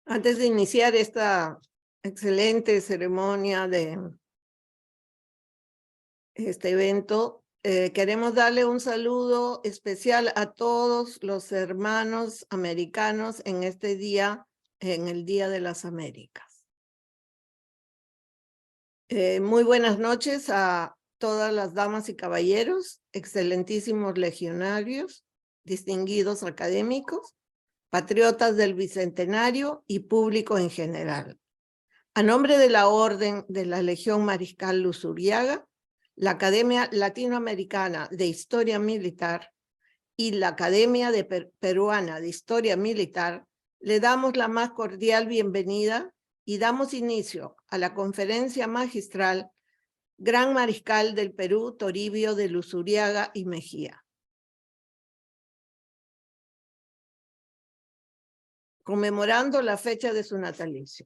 Antes de iniciar esta excelente ceremonia de este evento, queremos darle un saludo especial a todos los hermanos americanos en este día, en el Día de las Américas. Muy buenas noches a todas las damas y caballeros, excelentísimos legionarios, distinguidos académicos, patriotas del Bicentenario y público en general. A nombre de la Orden de la Legión Mariscal Luzuriaga, la Academia Latinoamericana de Historia Militar y la Academia Peruana de Historia Militar, le damos la más cordial bienvenida y damos inicio a la conferencia magistral Gran Mariscal del Perú, Toribio de Luzuriaga y Mejía, conmemorando la fecha de su natalicio.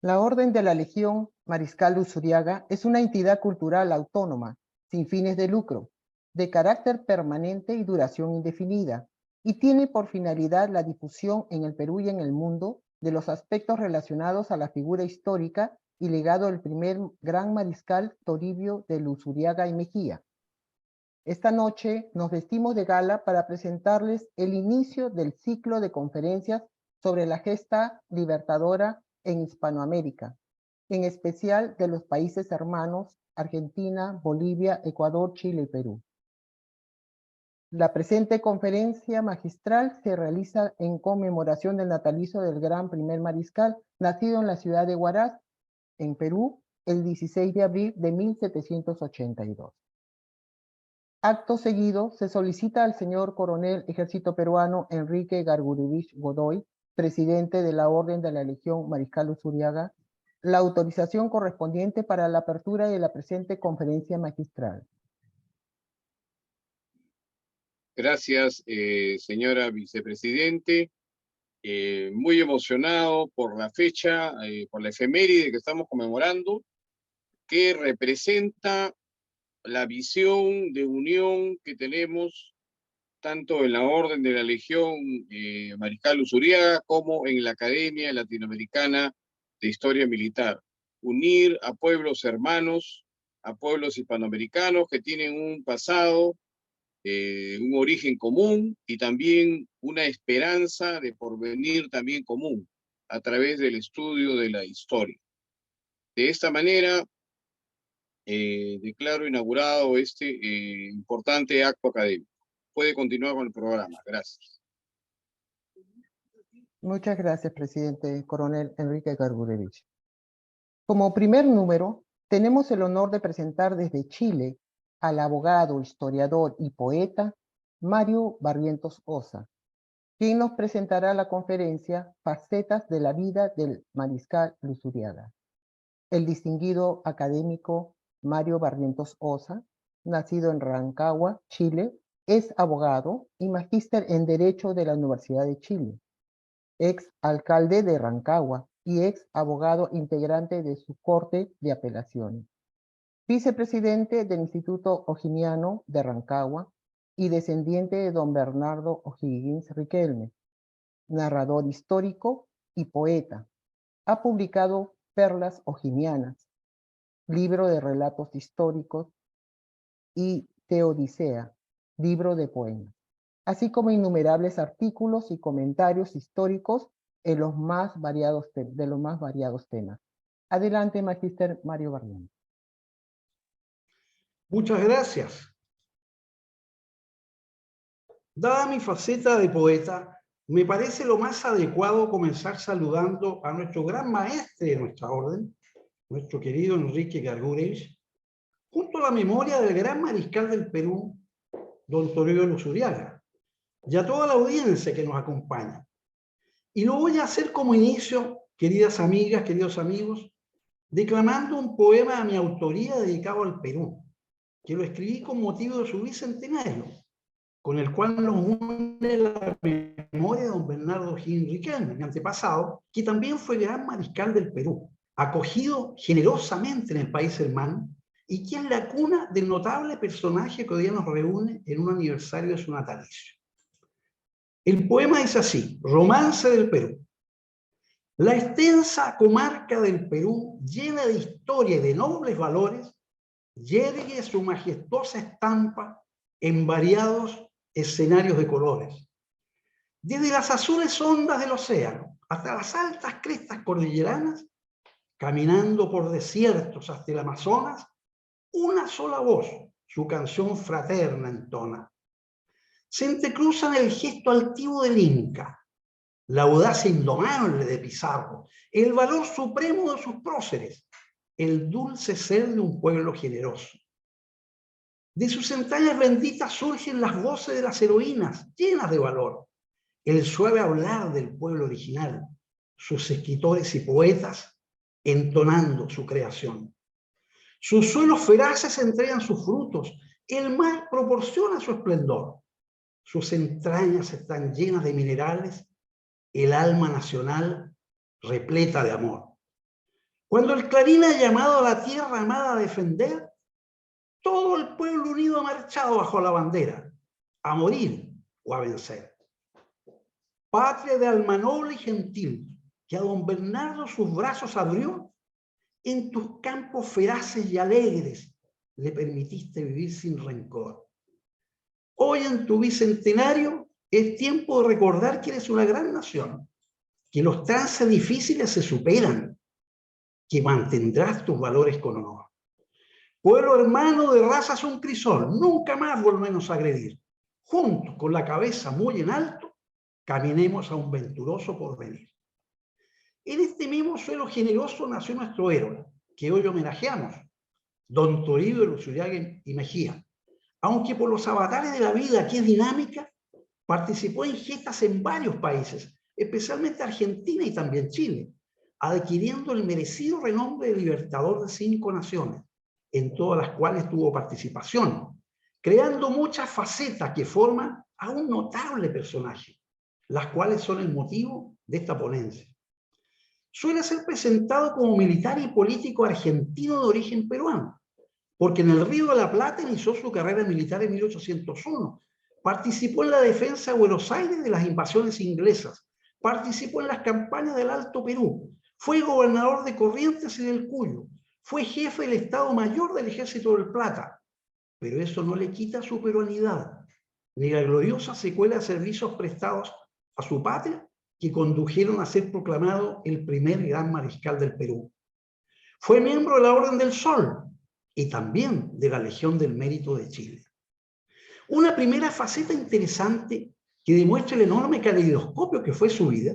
La Orden de la Legión Mariscal Luzuriaga es una entidad cultural autónoma, sin fines de lucro, de carácter permanente y duración indefinida, y tiene por finalidad la difusión en el Perú y en el mundo de los aspectos relacionados a la figura histórica y legado del primer gran mariscal Toribio de Luzuriaga y Mejía. Esta noche nos vestimos de gala para presentarles el inicio del ciclo de conferencias sobre la gesta libertadora en Hispanoamérica, en especial de los países hermanos Argentina, Bolivia, Ecuador, Chile y Perú. La presente conferencia magistral se realiza en conmemoración del natalicio del gran primer mariscal, nacido en la ciudad de Huaraz, en Perú, el 16 de abril de 1782. Acto seguido, se solicita al señor coronel Ejército Peruano Enrique Gargurevich Godoy, presidente de la Orden de la Legión Mariscal Luzuriaga, la autorización correspondiente para la apertura de la presente conferencia magistral. Gracias, señora vicepresidente. Muy emocionado por la fecha, por la efeméride que estamos conmemorando, que representa la visión de unión que tenemos tanto en la Orden de la Legión Mariscal Luzuriaga como en la Academia Latinoamericana de Historia Militar. Unir a pueblos hermanos, a pueblos hispanoamericanos que tienen un pasado, un origen común y también una esperanza de porvenir también común a través del estudio de la historia. De esta manera, declaro inaugurado este importante acto académico. Puede continuar con el programa. Gracias. Muchas gracias, presidente coronel Enrique Gargurevich. Como primer número, tenemos el honor de presentar desde Chile al abogado, historiador y poeta Mario Barrientos Osa, quien nos presentará la conferencia Facetas de la vida del mariscal Luzuriaga. El distinguido académico Mario Barrientos Osa, nacido en Rancagua, Chile, es abogado y magíster en Derecho de la Universidad de Chile, ex alcalde de Rancagua y ex abogado integrante de su Corte de Apelaciones, vicepresidente del Instituto O'Higginiano de Rancagua y descendiente de don Bernardo O'Higgins Riquelme, narrador histórico y poeta. Ha publicado Perlas O'Higginianas, libro de relatos históricos, y Teodicea, libro de poemas, así como innumerables artículos y comentarios históricos en los más variados temas. Adelante, magíster Mario Barrientos. Muchas gracias. Dada mi faceta de poeta, me parece lo más adecuado comenzar saludando a nuestro gran maestre de nuestra orden, nuestro querido Enrique Gargurevich, junto a la memoria del gran mariscal del Perú, don Toribio Luzuriaga, y a toda la audiencia que nos acompaña. Y lo voy a hacer como inicio, queridas amigas, queridos amigos, declamando un poema a mi autoría dedicado al Perú, que lo escribí con motivo de su bicentenario, con el cual nos une la memoria de don Bernardo O'Higgins Riquelme, mi antepasado, que también fue gran mariscal del Perú, acogido generosamente en el país hermano, y que es la cuna del notable personaje que hoy día nos reúne en un aniversario de su natalicio. El poema es así: Romance del Perú. La extensa comarca del Perú, llena de historia y de nobles valores, yergue su majestuosa estampa en variados escenarios de colores. Desde las azules ondas del océano hasta las altas crestas cordilleranas, caminando por desiertos hasta el Amazonas, una sola voz su canción fraterna entona. Se entrecruzan el gesto altivo del Inca, la audacia indomable de Pizarro, el valor supremo de sus próceres, el dulce ser de un pueblo generoso. De sus entrañas benditas surgen las voces de las heroínas, llenas de valor, el suave hablar del pueblo original, sus escritores y poetas entonando su creación. Sus suelos feraces entregan sus frutos, el mar proporciona su esplendor. Sus entrañas están llenas de minerales, el alma nacional repleta de amor. Cuando el clarín ha llamado a la tierra amada a defender, todo el pueblo unido ha marchado bajo la bandera, a morir o a vencer. Patria de alma noble y gentil, que a don Bernardo sus brazos abrió, en tus campos feraces y alegres le permitiste vivir sin rencor. Hoy en tu bicentenario es tiempo de recordar que eres una gran nación, que los trances difíciles se superan, que mantendrás tus valores con honor. Pueblo hermano de razas un crisol, nunca más volvemos a agredir. Juntos, con la cabeza muy en alto, caminemos a un venturoso porvenir. En este mismo suelo generoso nació nuestro héroe, que hoy homenajeamos, don Toribio Luzuriaga y Mejía. Aunque por los avatares de la vida, que es dinámica, participó en gestas en varios países, especialmente Argentina y también Chile, adquiriendo el merecido renombre de libertador de 5 naciones, en todas las cuales tuvo participación, creando muchas facetas que forman a un notable personaje, las cuales son el motivo de esta ponencia. Suele ser presentado como militar y político argentino de origen peruano, porque en el Río de la Plata inició su carrera militar en 1801, participó en la defensa de Buenos Aires de las invasiones inglesas, participó en las campañas del Alto Perú, fue gobernador de Corrientes y del Cuyo, fue jefe del Estado Mayor del Ejército del Plata, pero eso no le quita su peruanidad, ni la gloriosa secuela de servicios prestados a su patria que condujeron a ser proclamado el primer gran mariscal del Perú. Fue miembro de la Orden del Sol y también de la Legión del Mérito de Chile. Una primera faceta interesante que demuestra el enorme caleidoscopio que fue su vida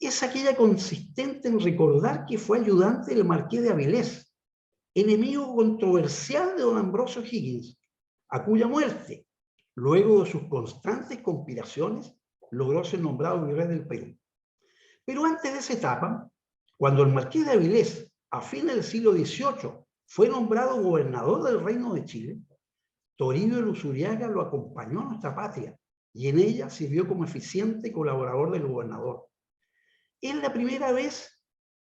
es aquella consistente en recordar que fue ayudante del Marqués de Avilés, enemigo controversial de don Ambrosio O'Higgins, a cuya muerte, luego de sus constantes conspiraciones, logró ser nombrado virrey del Perú. Pero antes de esa etapa, cuando el Marqués de Avilés, a fines del siglo XVIII, fue nombrado gobernador del Reino de Chile, Toribio Luzuriaga lo acompañó a nuestra patria y en ella sirvió como eficiente colaborador del gobernador. Es la primera vez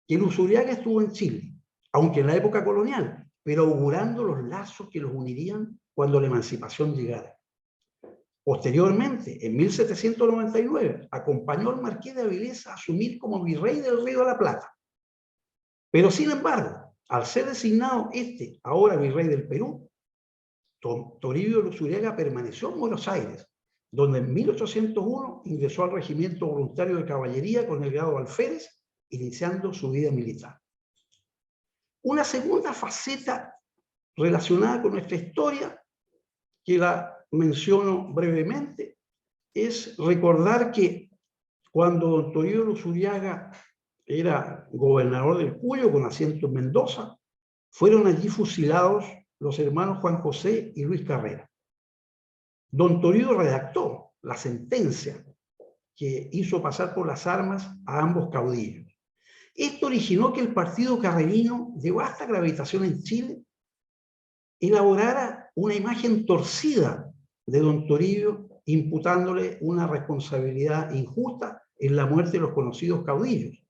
que Luzuriaga estuvo en Chile, aunque en la época colonial, pero augurando los lazos que los unirían cuando la emancipación llegara. Posteriormente, en 1799, acompañó al Marqués de Avilés a asumir como virrey del Río de la Plata. Pero sin embargo, al ser designado ahora virrey del Perú, Toribio Luzuriaga permaneció en Buenos Aires, donde en 1801 ingresó al Regimiento Voluntario de Caballería con el grado de alférez, iniciando su vida militar. Una segunda faceta relacionada con nuestra historia, que la menciono brevemente, es recordar que cuando don Toribio Luzuriaga era gobernador del Cuyo, con asiento en Mendoza, fueron allí fusilados los hermanos Juan José y Luis Carrera. Don Toribio redactó la sentencia que hizo pasar por las armas a ambos caudillos. Esto originó que el partido carrerino de vasta gravitación en Chile elaborara una imagen torcida de don Toribio, imputándole una responsabilidad injusta en la muerte de los conocidos caudillos.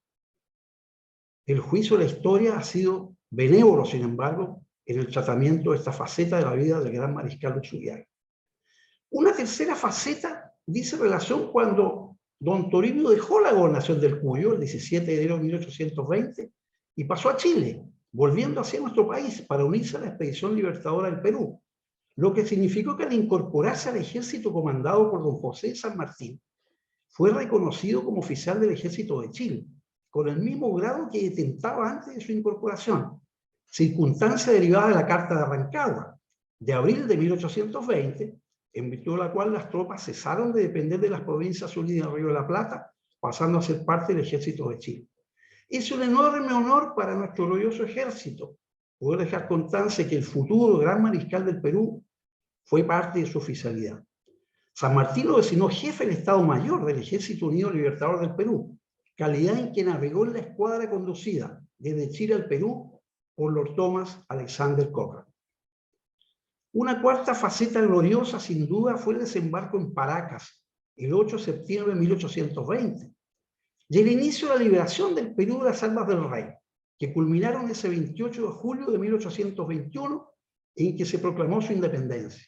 El juicio de la historia ha sido benévolo, sin embargo, en el tratamiento de esta faceta de la vida del gran mariscal Luzuriaga. Una tercera faceta dice relación cuando don Toribio dejó la gobernación del Cuyo el 17 de enero de 1820 y pasó a Chile, volviendo hacia nuestro país para unirse a la expedición libertadora del Perú, lo que significó que al incorporarse al ejército comandado por don José de San Martín, fue reconocido como oficial del ejército de Chile, con el mismo grado que detentaba antes de su incorporación, circunstancia derivada de la Carta de Rancagua, de abril de 1820, en virtud de la cual las tropas cesaron de depender de las provincias unidas del Río de la Plata, pasando a ser parte del ejército de Chile. Es un enorme honor para nuestro orgulloso ejército poder dejar constancia que el futuro gran mariscal del Perú fue parte de su oficialidad. San Martín lo designó jefe del Estado Mayor del Ejército Unido Libertador del Perú, calidad en que navegó en la escuadra conducida desde Chile al Perú por Lord Thomas Alexander Cochrane. Una cuarta faceta gloriosa, sin duda, fue el desembarco en Paracas, el 8 de septiembre de 1820, y el inicio de la liberación del Perú de las armas del rey, que culminaron ese 28 de julio de 1821, en que se proclamó su independencia.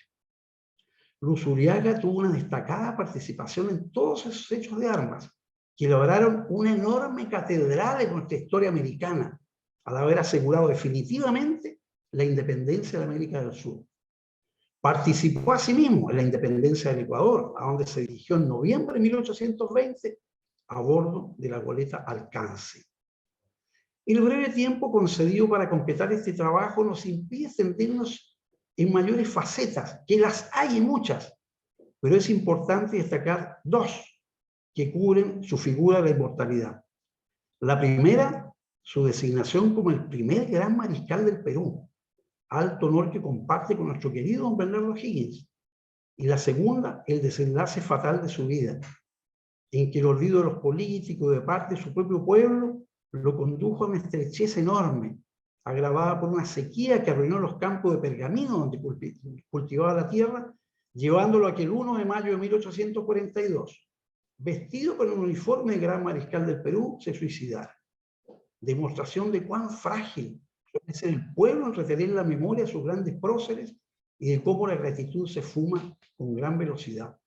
Luzuriaga tuvo una destacada participación en todos esos hechos de armas, que lograron una enorme catedral en nuestra historia americana, al haber asegurado definitivamente la independencia de América del Sur. Participó asimismo en la independencia del Ecuador, a donde se dirigió en noviembre de 1820 a bordo de la goleta Alcance. El breve tiempo concedido para completar este trabajo nos impide extendernos en mayores facetas, que las hay muchas, pero es importante destacar dos que cubren su figura de la inmortalidad. La primera, su designación como el primer gran mariscal del Perú, alto honor que comparte con nuestro querido don Bernardo O'Higgins. Y la segunda, el desenlace fatal de su vida, en que el olvido de los políticos de parte de su propio pueblo lo condujo a una estrechez enorme, agravada por una sequía que arruinó los campos de pergamino donde cultivaba la tierra, llevándolo a que el 1 de mayo de 1842, vestido con el uniforme de gran mariscal del Perú, se suicidara. Demostración de cuán frágil suele ser el pueblo en retener la memoria de sus grandes próceres y de cómo la gratitud se fuma con gran velocidad.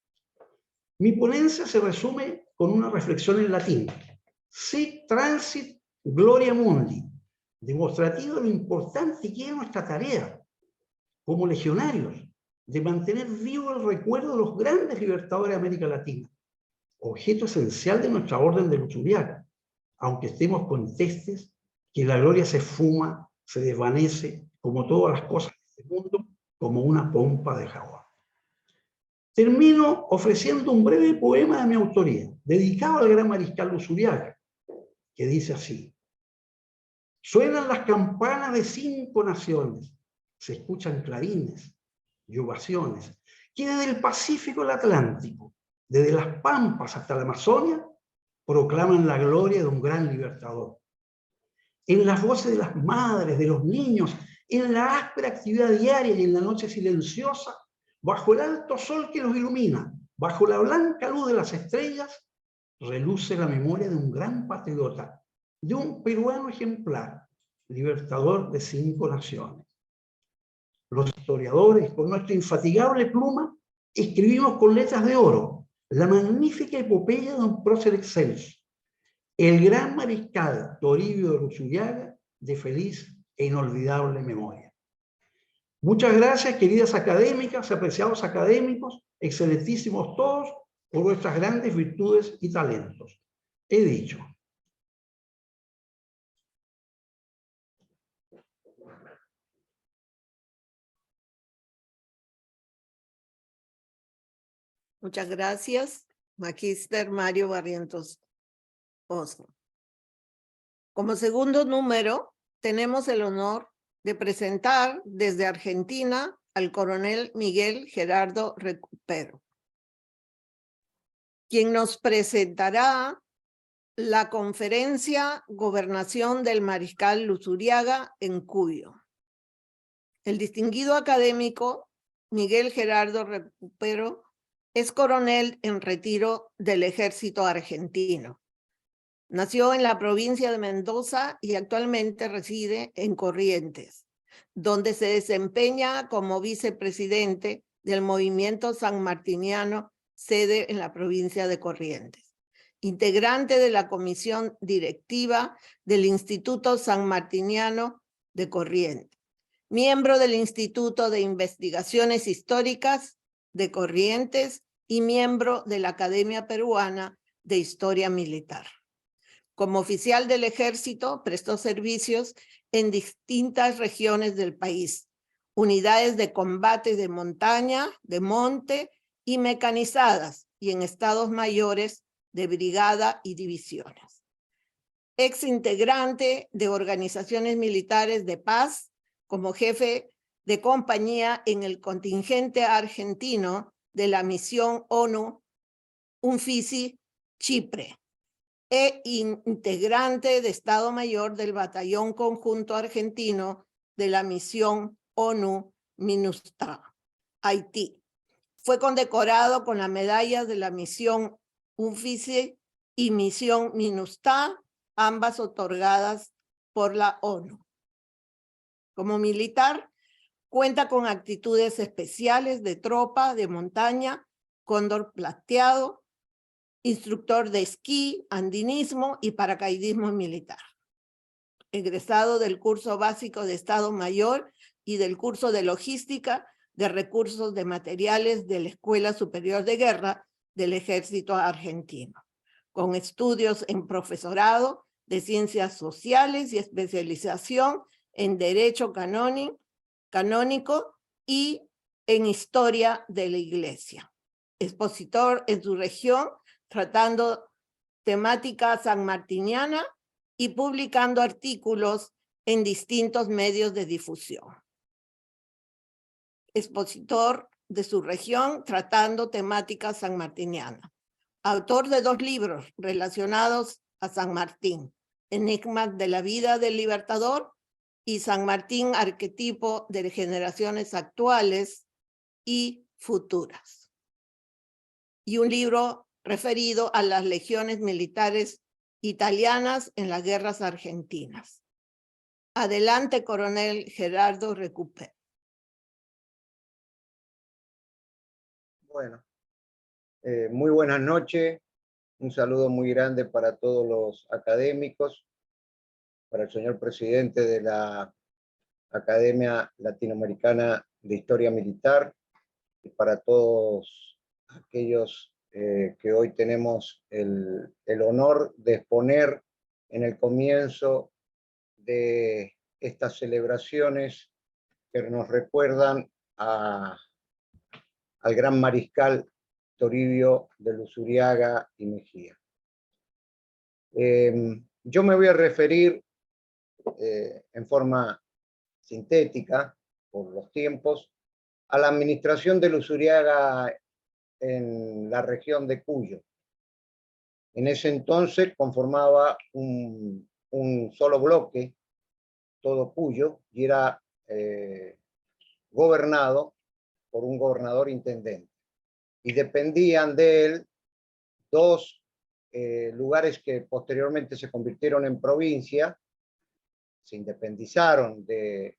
Mi ponencia se resume con una reflexión en latín: Sic transit gloria mundi, demostrativo de lo importante que es nuestra tarea como legionarios de mantener vivo el recuerdo de los grandes libertadores de América Latina, objeto esencial de nuestra orden de Luzuriaga, aunque estemos contestes que la gloria se esfuma, se desvanece, como todas las cosas de este mundo, como una pompa de jabón. Termino ofreciendo un breve poema de mi autoría, dedicado al gran mariscal Luzuriaga, que dice así: suenan las campanas de 5 naciones, se escuchan clarines y ovaciones, que desde el Pacífico al Atlántico, desde las Pampas hasta la Amazonia, proclaman la gloria de un gran libertador. En las voces de las madres, de los niños, en la áspera actividad diaria y en la noche silenciosa, bajo el alto sol que los ilumina, bajo la blanca luz de las estrellas, reluce la memoria de un gran patriota, de un peruano ejemplar, libertador de 5 naciones. Los historiadores, con nuestra infatigable pluma, escribimos con letras de oro la magnífica epopeya de un prócer excelso, el gran mariscal Toribio de Luzuriaga, de feliz e inolvidable memoria. Muchas gracias, queridas académicas, apreciados académicos, excelentísimos todos, por vuestras grandes virtudes y talentos. He dicho. Muchas gracias, Magíster Mario Barrientos Oso. Como segundo número, tenemos el honor de presentar desde Argentina al coronel Miguel Gerardo Recupero, quien nos presentará la conferencia Gobernación del Mariscal Luzuriaga en Cuyo. El distinguido académico Miguel Gerardo Recupero es coronel en retiro del ejército argentino. Nació en la provincia de Mendoza y actualmente reside en Corrientes, donde se desempeña como vicepresidente del movimiento sanmartiniano, sede en la provincia de Corrientes. Integrante de la comisión directiva del Instituto Sanmartiniano de Corrientes. Miembro del Instituto de Investigaciones Históricas de Corrientes y miembro de la Academia Peruana de Historia Militar. Como oficial del ejército, prestó servicios en distintas regiones del país, unidades de combate de montaña, de monte y mecanizadas, y en estados mayores de brigada y divisiones. Ex integrante de organizaciones militares de paz, como jefe de compañía en el contingente argentino de la misión ONU UNFICY Chipre, e integrante de Estado Mayor del Batallón Conjunto Argentino de la misión ONU MINUSTAH, Haití. Fue condecorado con la medalla de la misión UNFICY y misión MINUSTAH, ambas otorgadas por la ONU. Como militar, cuenta con actitudes especiales de tropa, de montaña, cóndor plateado, instructor de esquí, andinismo y paracaidismo militar. Egresado del curso básico de Estado Mayor y del curso de logística de recursos de materiales de la Escuela Superior de Guerra del Ejército Argentino, con estudios en profesorado de ciencias sociales y especialización en derecho canónico y en historia de la Iglesia. Expositor en su región, tratando temática sanmartiniana y publicando artículos en distintos medios de difusión. Expositor de su región, tratando temática sanmartiniana. Autor de 2 libros relacionados a San Martín, Enigmas de la vida del Libertador y San Martín, arquetipo de generaciones actuales y futuras. Y un libro referido a las legiones militares italianas en las guerras argentinas. Adelante, coronel Gerardo Recupero. Bueno, muy buenas noches. Un saludo muy grande para todos los académicos, para el señor presidente de la Academia Latinoamericana de Historia Militar y para todos aquellos que hoy tenemos el honor de exponer en el comienzo de estas celebraciones que nos recuerdan al gran mariscal Toribio de Luzuriaga y Mejía. Yo me voy a referir en forma sintética, por los tiempos, a la administración de Luzuriaga en la región de Cuyo. En ese entonces conformaba un solo bloque, todo Cuyo, y era gobernado por un gobernador intendente. Y dependían de él 2 lugares que posteriormente se convirtieron en provincia, se independizaron de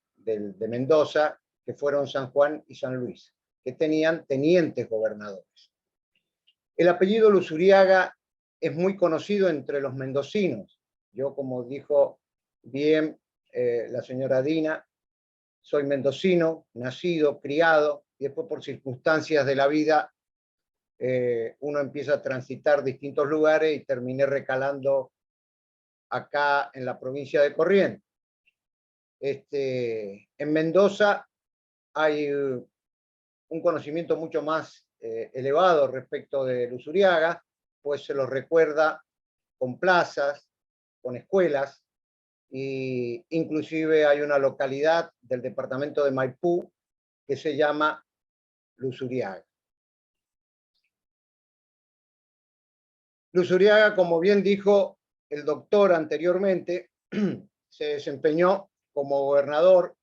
Mendoza, que fueron San Juan y San Luis, que tenían tenientes gobernadores. El apellido Luzuriaga es muy conocido entre los mendocinos. Yo, como dijo bien la señora Dina, soy mendocino, nacido, criado, y después por circunstancias de la vida uno empieza a transitar distintos lugares y terminé recalando acá en la provincia de Corrientes. En Mendoza hay un conocimiento mucho más elevado respecto de Luzuriaga, pues se lo recuerda con plazas, con escuelas, e inclusive hay una localidad del departamento de Maipú que se llama Luzuriaga. Luzuriaga, como bien dijo el doctor anteriormente, se desempeñó como gobernador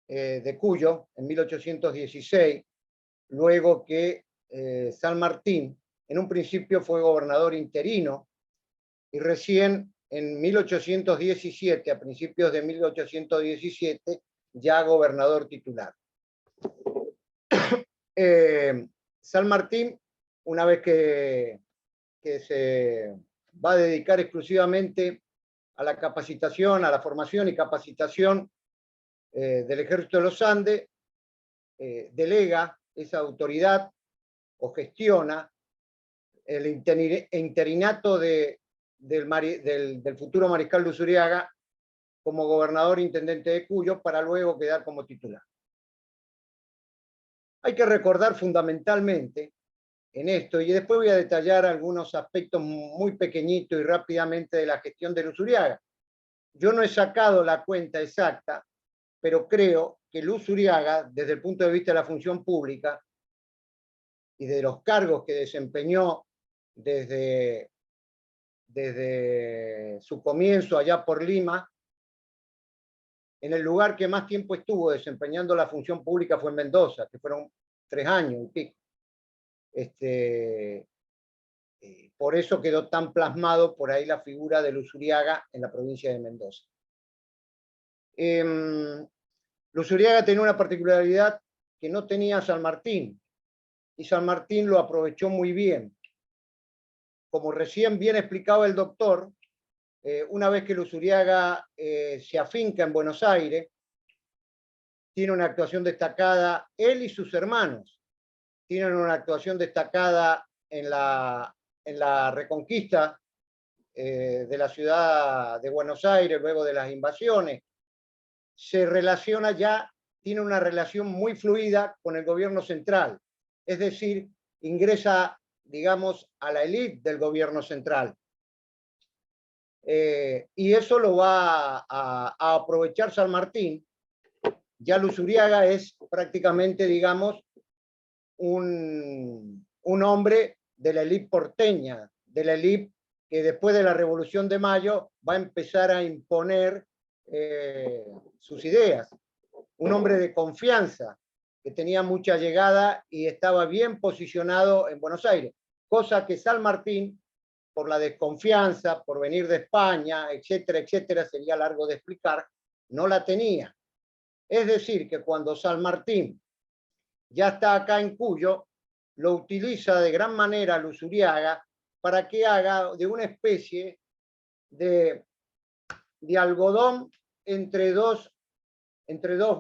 de Cuyo en 1816, luego que San Martín en un principio fue gobernador interino y recién en 1817, a principios de 1817, ya gobernador titular. San Martín, una vez que se va a dedicar exclusivamente a la capacitación, a la formación y capacitación del Ejército de los Andes, delega esa autoridad o gestiona el interinato del futuro mariscal Luzuriaga como gobernador intendente de Cuyo para luego quedar como titular. Hay que recordar fundamentalmente en esto, y después voy a detallar algunos aspectos muy pequeñitos y rápidamente de la gestión de Luzuriaga. Yo no he sacado la cuenta exacta, pero creo que Luzuriaga, desde el punto de vista de la función pública y de los cargos que desempeñó desde su comienzo allá por Lima, en el lugar que más tiempo estuvo desempeñando la función pública fue en Mendoza, que fueron 3 años y pico. Por eso quedó tan plasmado por ahí la figura de Luzuriaga en la provincia de Mendoza. Luzuriaga tenía una particularidad que no tenía San Martín, y San Martín lo aprovechó muy bien. Como recién bien explicaba el doctor, una vez que Luzuriaga se afinca en Buenos Aires, tiene una actuación destacada, él y sus hermanos tienen una actuación destacada en la reconquista de la ciudad de Buenos Aires, luego de las invasiones. Se relaciona ya, tiene una relación muy fluida con el gobierno central, es decir, ingresa, digamos, a la élite del gobierno central. Y eso lo va a aprovechar San Martín. Ya Luzuriaga es prácticamente, digamos, un hombre de la élite porteña, de la élite que después de la Revolución de Mayo va a empezar a imponer sus ideas. Un hombre de confianza, que tenía mucha llegada y estaba bien posicionado en Buenos Aires, cosa que San Martín, por la desconfianza, por venir de España, etcétera, etcétera, sería largo de explicar, no la tenía. Es decir, que cuando San Martín ya está acá en Cuyo, lo utiliza de gran manera Luzuriaga para que haga de una especie de algodón entre dos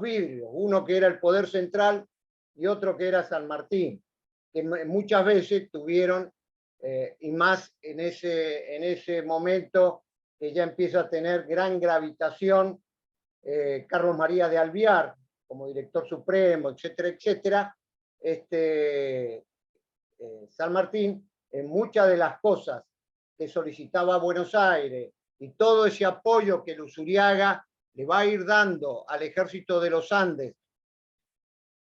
vidrios, uno que era el poder central y otro que era San Martín, que muchas veces tuvieron, y más en ese momento que ya empieza a tener gran gravitación, Carlos María de Alvear, como director supremo, etcétera, etcétera, San Martín, en muchas de las cosas que solicitaba Buenos Aires y todo ese apoyo que Luzuriaga le va a ir dando al ejército de los Andes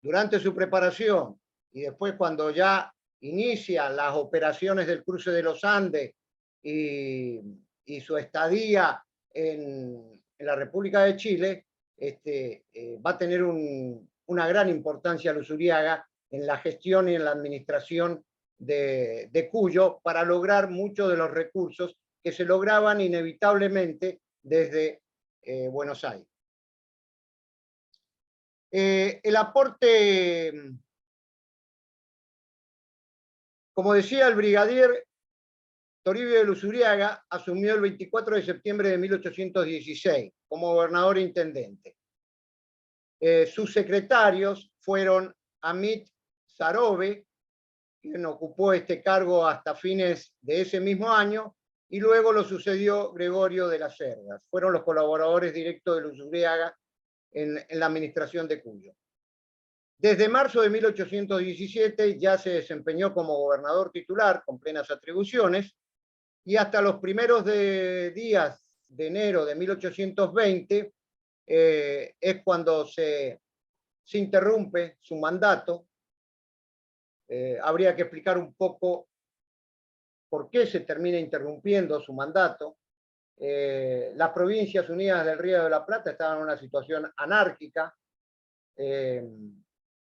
durante su preparación y después cuando ya inicia las operaciones del cruce de los Andes y su estadía en la República de Chile, va a tener una gran importancia Luzuriaga en la gestión y en la administración de Cuyo para lograr muchos de los recursos que se lograban inevitablemente desde Buenos Aires. El aporte, como decía, el brigadier Toribio de Luzuriaga asumió el 24 de septiembre de 1816 como gobernador e intendente. Sus secretarios fueron Amit Sarobe, quien ocupó este cargo hasta fines de ese mismo año, y luego lo sucedió Gregorio de las Cerdas. Fueron los colaboradores directos de Luzuriaga en la administración de Cuyo. Desde marzo de 1817 ya se desempeñó como gobernador titular con plenas atribuciones, y hasta los primeros días de enero de 1820 es cuando se interrumpe su mandato. Habría que explicar un poco por qué se termina interrumpiendo su mandato. Las Provincias Unidas del Río de la Plata estaban en una situación anárquica,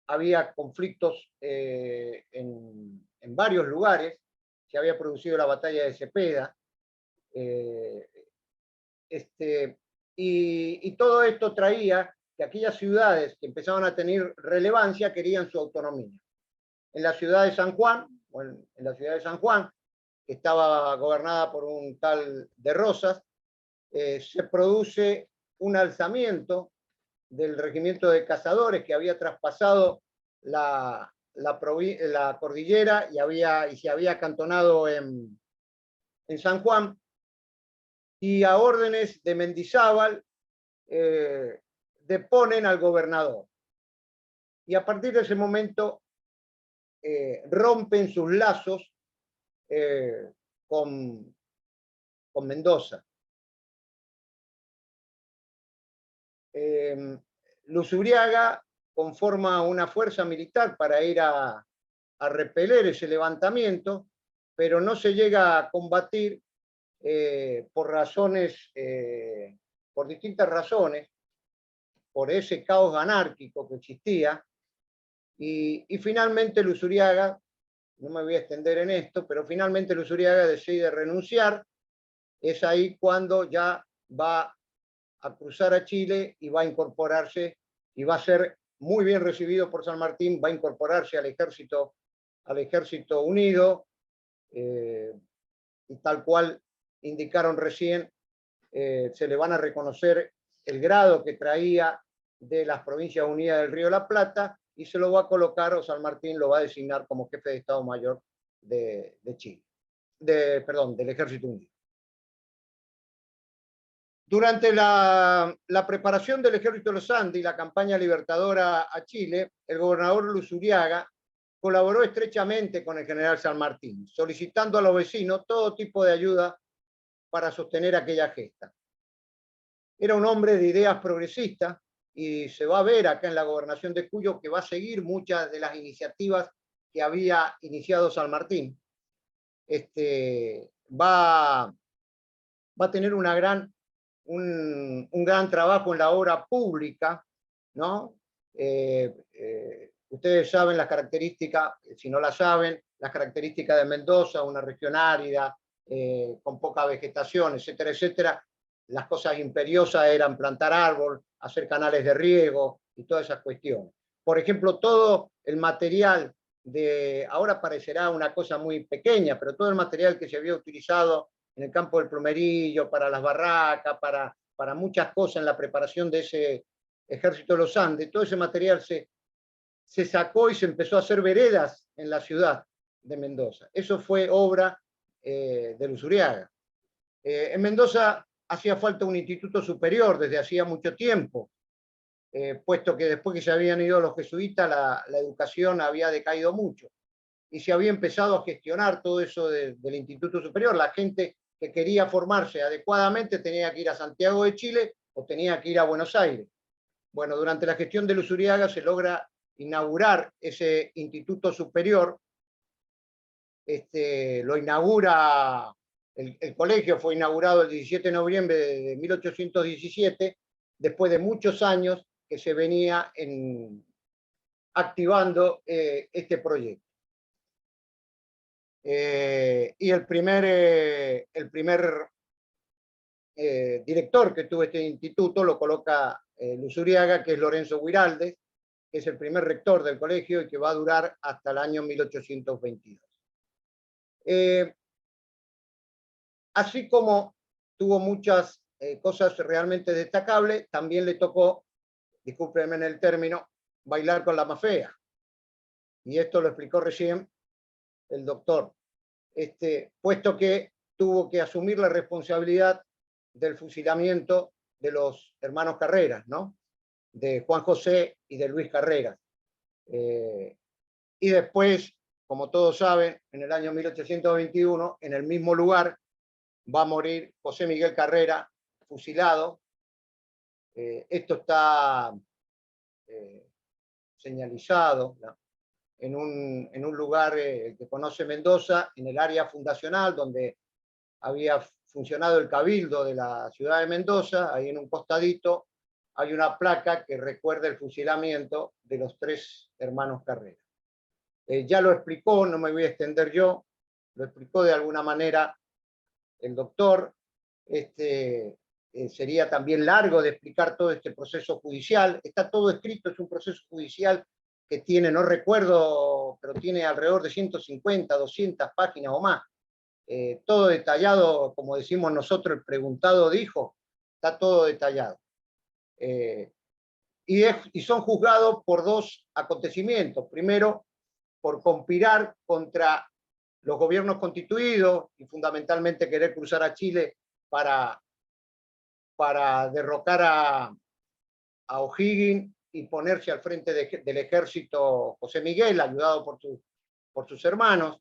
había conflictos en varios lugares, se había producido la batalla de Cepeda, y todo esto traía que aquellas ciudades que empezaban a tener relevancia querían su autonomía. En la ciudad de San Juan, en la ciudad de San Juan, que estaba gobernada por un tal de Rosas, se produce un alzamiento del regimiento de cazadores que había traspasado la cordillera y se había acantonado en San Juan, y a órdenes de Mendizábal deponen al gobernador. Y a partir de ese momento rompen sus lazos con Mendoza. Luzuriaga conforma una fuerza militar para ir a repeler ese levantamiento, pero no se llega a combatir por distintas razones, por ese caos anárquico que existía, y finalmente Luzuriaga, no me voy a extender en esto, pero finalmente Luzuriaga decide renunciar. Es ahí cuando ya va a cruzar a Chile y va a incorporarse, y va a ser muy bien recibido por San Martín, va a incorporarse al Ejército Unido, y tal cual indicaron recién, se le van a reconocer el grado que traía de las Provincias Unidas del Río de la Plata, y se lo va a colocar, o San Martín lo va a designar como jefe de Estado Mayor de Chile, del Ejército Unido. Durante la preparación del Ejército de los Andes y la campaña libertadora a Chile, el gobernador Luzuriaga colaboró estrechamente con el general San Martín, solicitando a los vecinos todo tipo de ayuda para sostener aquella gesta. Era un hombre de ideas progresistas, y se va a ver acá en la gobernación de Cuyo que va a seguir muchas de las iniciativas que había iniciado San Martín. Va a tener un gran trabajo en la obra pública, ¿no? Ustedes saben las características, si no las saben, las características de Mendoza, una región árida, con poca vegetación, etcétera, etcétera. Las cosas imperiosas eran plantar árbol, hacer canales de riego y todas esas cuestiones. Por ejemplo, todo el material ahora parecerá una cosa muy pequeña, pero todo el material que se había utilizado en el campo del Plumerillo, para las barracas, para muchas cosas en la preparación de ese Ejército de los Andes, todo ese material se sacó y se empezó a hacer veredas en la ciudad de Mendoza. Eso fue obra de Luzuriaga. En Mendoza hacía falta un instituto superior desde hacía mucho tiempo, puesto que después que se habían ido los jesuitas, la educación había decaído mucho, y se había empezado a gestionar todo eso del instituto superior. La gente que quería formarse adecuadamente tenía que ir a Santiago de Chile o tenía que ir a Buenos Aires. Bueno, durante la gestión de Luzuriaga se logra inaugurar ese instituto superior. Lo inaugura, el colegio fue inaugurado el 17 de noviembre de 1817, después de muchos años que se venía activando este proyecto. Y el primer director que tuvo este instituto lo coloca Luzuriaga, que es Lorenzo Guiraldes, que es el primer rector del colegio y que va a durar hasta el año 1822. Así como tuvo muchas cosas realmente destacables, también le tocó, discúlpenme en el término, bailar con la más fea. Y esto lo explicó recién el doctor, puesto que tuvo que asumir la responsabilidad del fusilamiento de los hermanos Carreras, ¿no? De Juan José y de Luis Carreras. Y después, como todos saben, en el año 1821, en el mismo lugar, va a morir José Miguel Carrera, fusilado. Esto está señalizado, ¿no? En un lugar que conoce Mendoza, en el área fundacional, donde había funcionado el cabildo de la ciudad de Mendoza, ahí en un costadito hay una placa que recuerda el fusilamiento de los 3 hermanos Carrera. Ya lo explicó, no me voy a extender yo, lo explicó de alguna manera el doctor. Sería también largo de explicar todo este proceso judicial. Está todo escrito, es un proceso judicial que tiene, no recuerdo, pero tiene alrededor de 150, 200 páginas o más. Todo detallado, como decimos nosotros, el preguntado dijo, está todo detallado. Y son juzgados por 2 acontecimientos. Primero, por conspirar contra los gobiernos constituidos y fundamentalmente querer cruzar a Chile para derrocar a O'Higgins y ponerse al frente del ejército José Miguel, ayudado por sus hermanos.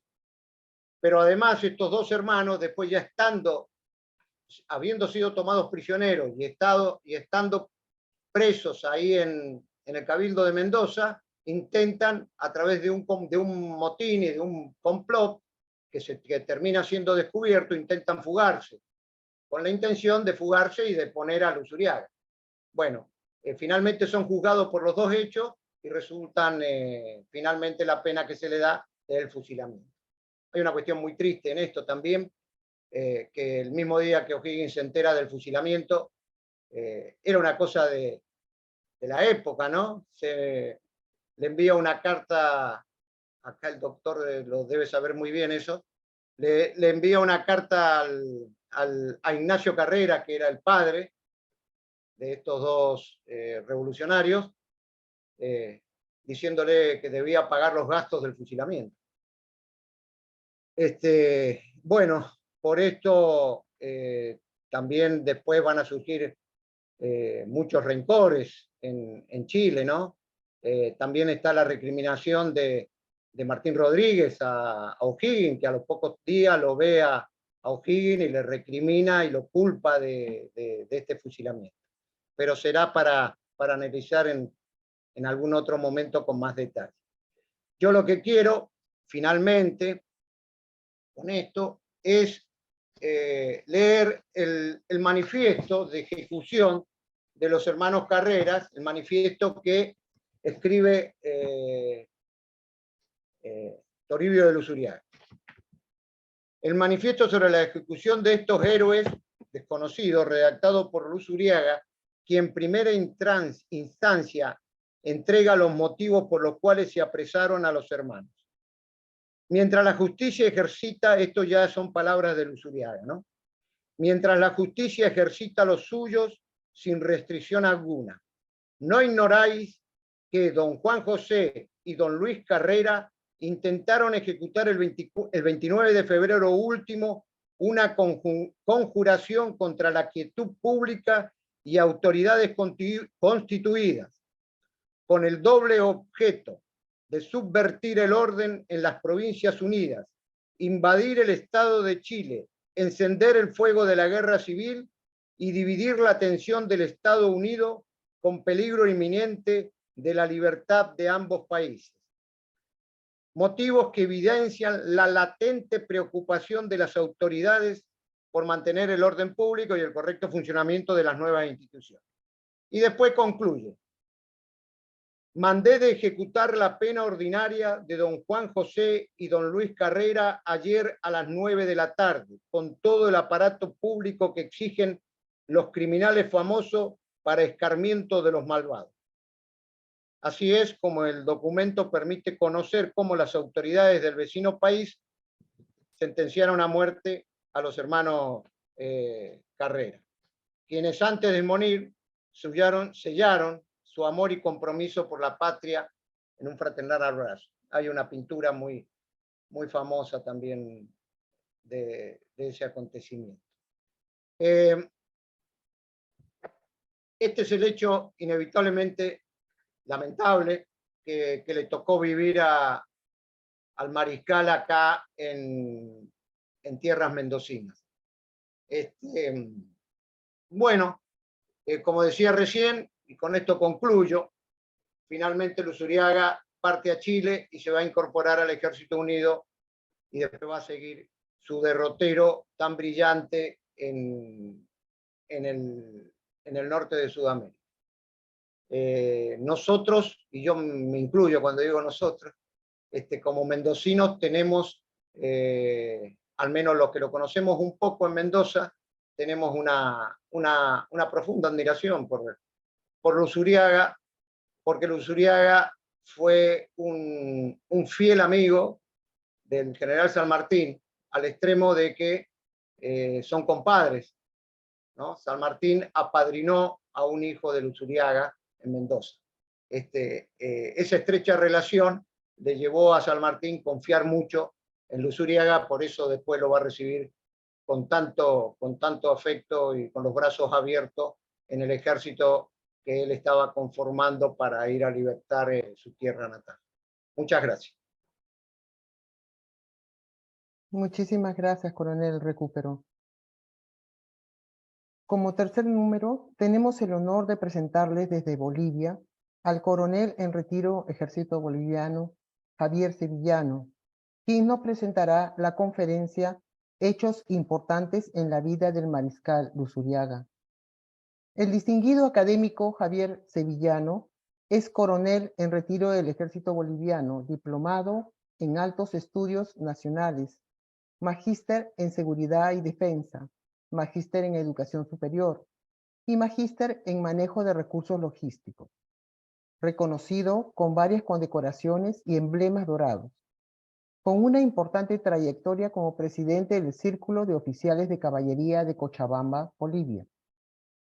Pero además estos 2 hermanos, después ya habiendo sido tomados prisioneros y estando presos ahí en el Cabildo de Mendoza, intentan, a través de un motín y de un complot que termina siendo descubierto, intentan fugarse, con la intención de fugarse y de poner a Luzuriaga. Bueno, finalmente son juzgados por los 2 hechos y resultan finalmente la pena que se le da es el fusilamiento. Hay una cuestión muy triste en esto también, que el mismo día que O'Higgins se entera del fusilamiento, era una cosa de la época, ¿no? Le envía una carta, acá el doctor lo debe saber muy bien eso, le envía una carta a Ignacio Carrera, que era el padre de estos 2 revolucionarios, diciéndole que debía pagar los gastos del fusilamiento. Bueno, por esto también después van a surgir muchos rencores en Chile, ¿no? También está la recriminación de Martín Rodríguez a O'Higgins, que a los pocos días lo ve a O'Higgins y le recrimina y lo culpa de este fusilamiento. Pero será para analizar en algún otro momento con más detalle. Yo lo que quiero, finalmente, con esto, es leer el manifiesto de ejecución de los hermanos Carreras, el manifiesto que escribe Toribio de Luzuriaga. El manifiesto sobre la ejecución de estos héroes desconocidos, redactado por Luzuriaga, quien en primera instancia entrega los motivos por los cuales se apresaron a los hermanos. Mientras la justicia ejercita, esto ya son palabras de Luzuriaga, ¿no? Mientras la justicia ejercita los suyos sin restricción alguna. No ignoráis que don Juan José y don Luis Carrera intentaron ejecutar el 29 de febrero último una conjuración contra la quietud pública y autoridades constituidas, con el doble objeto de subvertir el orden en las Provincias Unidas, invadir el Estado de Chile, encender el fuego de la guerra civil y dividir la atención del Estado Unido con peligro inminente de la libertad de ambos países. Motivos que evidencian la latente preocupación de las autoridades por mantener el orden público y el correcto funcionamiento de las nuevas instituciones. Y después concluye: mandé de ejecutar la pena ordinaria de don Juan José y don Luis Carrera ayer a las 9 de la tarde, con todo el aparato público que exigen los criminales famosos para escarmiento de los malvados. Así es como el documento permite conocer cómo las autoridades del vecino país sentenciaron a muerte a los hermanos Carrera, quienes antes de morir sellaron su amor y compromiso por la patria en un fraternal abrazo. Hay una pintura muy, muy famosa también de ese acontecimiento. Este es el hecho inevitablemente lamentable que le tocó vivir al mariscal acá en tierras mendocinas. Bueno, como decía recién, y con esto concluyo, finalmente Luzuriaga parte a Chile y se va a incorporar al Ejército Unido y después va a seguir su derrotero tan brillante en el norte de Sudamérica. nosotros, y yo me incluyo cuando digo nosotros, como mendocinos tenemos, al menos los que lo conocemos un poco en Mendoza, tenemos una profunda admiración por Luzuriaga, porque Luzuriaga fue un fiel amigo del general San Martín, al extremo de que son compadres, ¿no? San Martín apadrinó a un hijo de Luzuriaga en Mendoza. Esa estrecha relación le llevó a San Martín confiar mucho en Luzuriaga, por eso después lo va a recibir con tanto afecto y con los brazos abiertos en el ejército que él estaba conformando para ir a libertar su tierra natal. Muchas gracias. Muchísimas gracias, coronel Recupero. Como tercer número, tenemos el honor de presentarles desde Bolivia al coronel en retiro Ejército Boliviano, Javier Sevillano, quien nos presentará la conferencia Hechos importantes en la vida del mariscal Luzuriaga. El distinguido académico Javier Sevillano es coronel en retiro del Ejército Boliviano, diplomado en Altos Estudios Nacionales, magíster en Seguridad y Defensa, magíster en Educación Superior y magíster en Manejo de Recursos Logísticos, reconocido con varias condecoraciones y emblemas dorados, con una importante trayectoria como presidente del Círculo de Oficiales de Caballería de Cochabamba, Bolivia,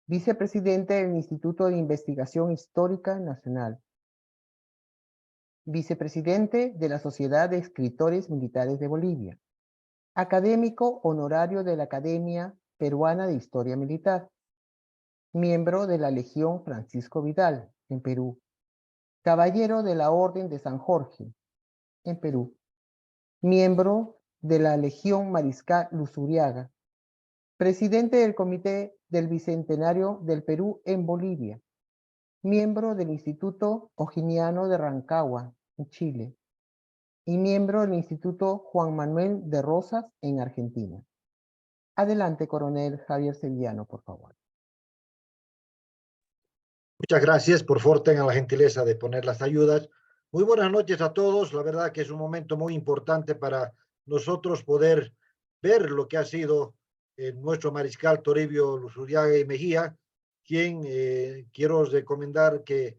vicepresidente del Instituto de Investigación Histórica Nacional, vicepresidente de la Sociedad de Escritores Militares de Bolivia, académico honorario de la Academia Peruana de Historia Militar, miembro de la Legión Francisco Vidal, en Perú, caballero de la Orden de San Jorge, en Perú, miembro de la Legión Mariscal Luzuriaga, presidente del Comité del Bicentenario del Perú en Bolivia, miembro del Instituto Ojiniano de Rancagua, en Chile, y miembro del Instituto Juan Manuel de Rosas, en Argentina. Adelante, coronel Javier Sevillano, por favor. Muchas gracias, por favor tengan la gentileza de poner las ayudas. Muy buenas noches a todos, la verdad que es un momento muy importante para nosotros poder ver lo que ha sido nuestro mariscal Toribio Luzuriaga y Mejía, quien quiero recomendar que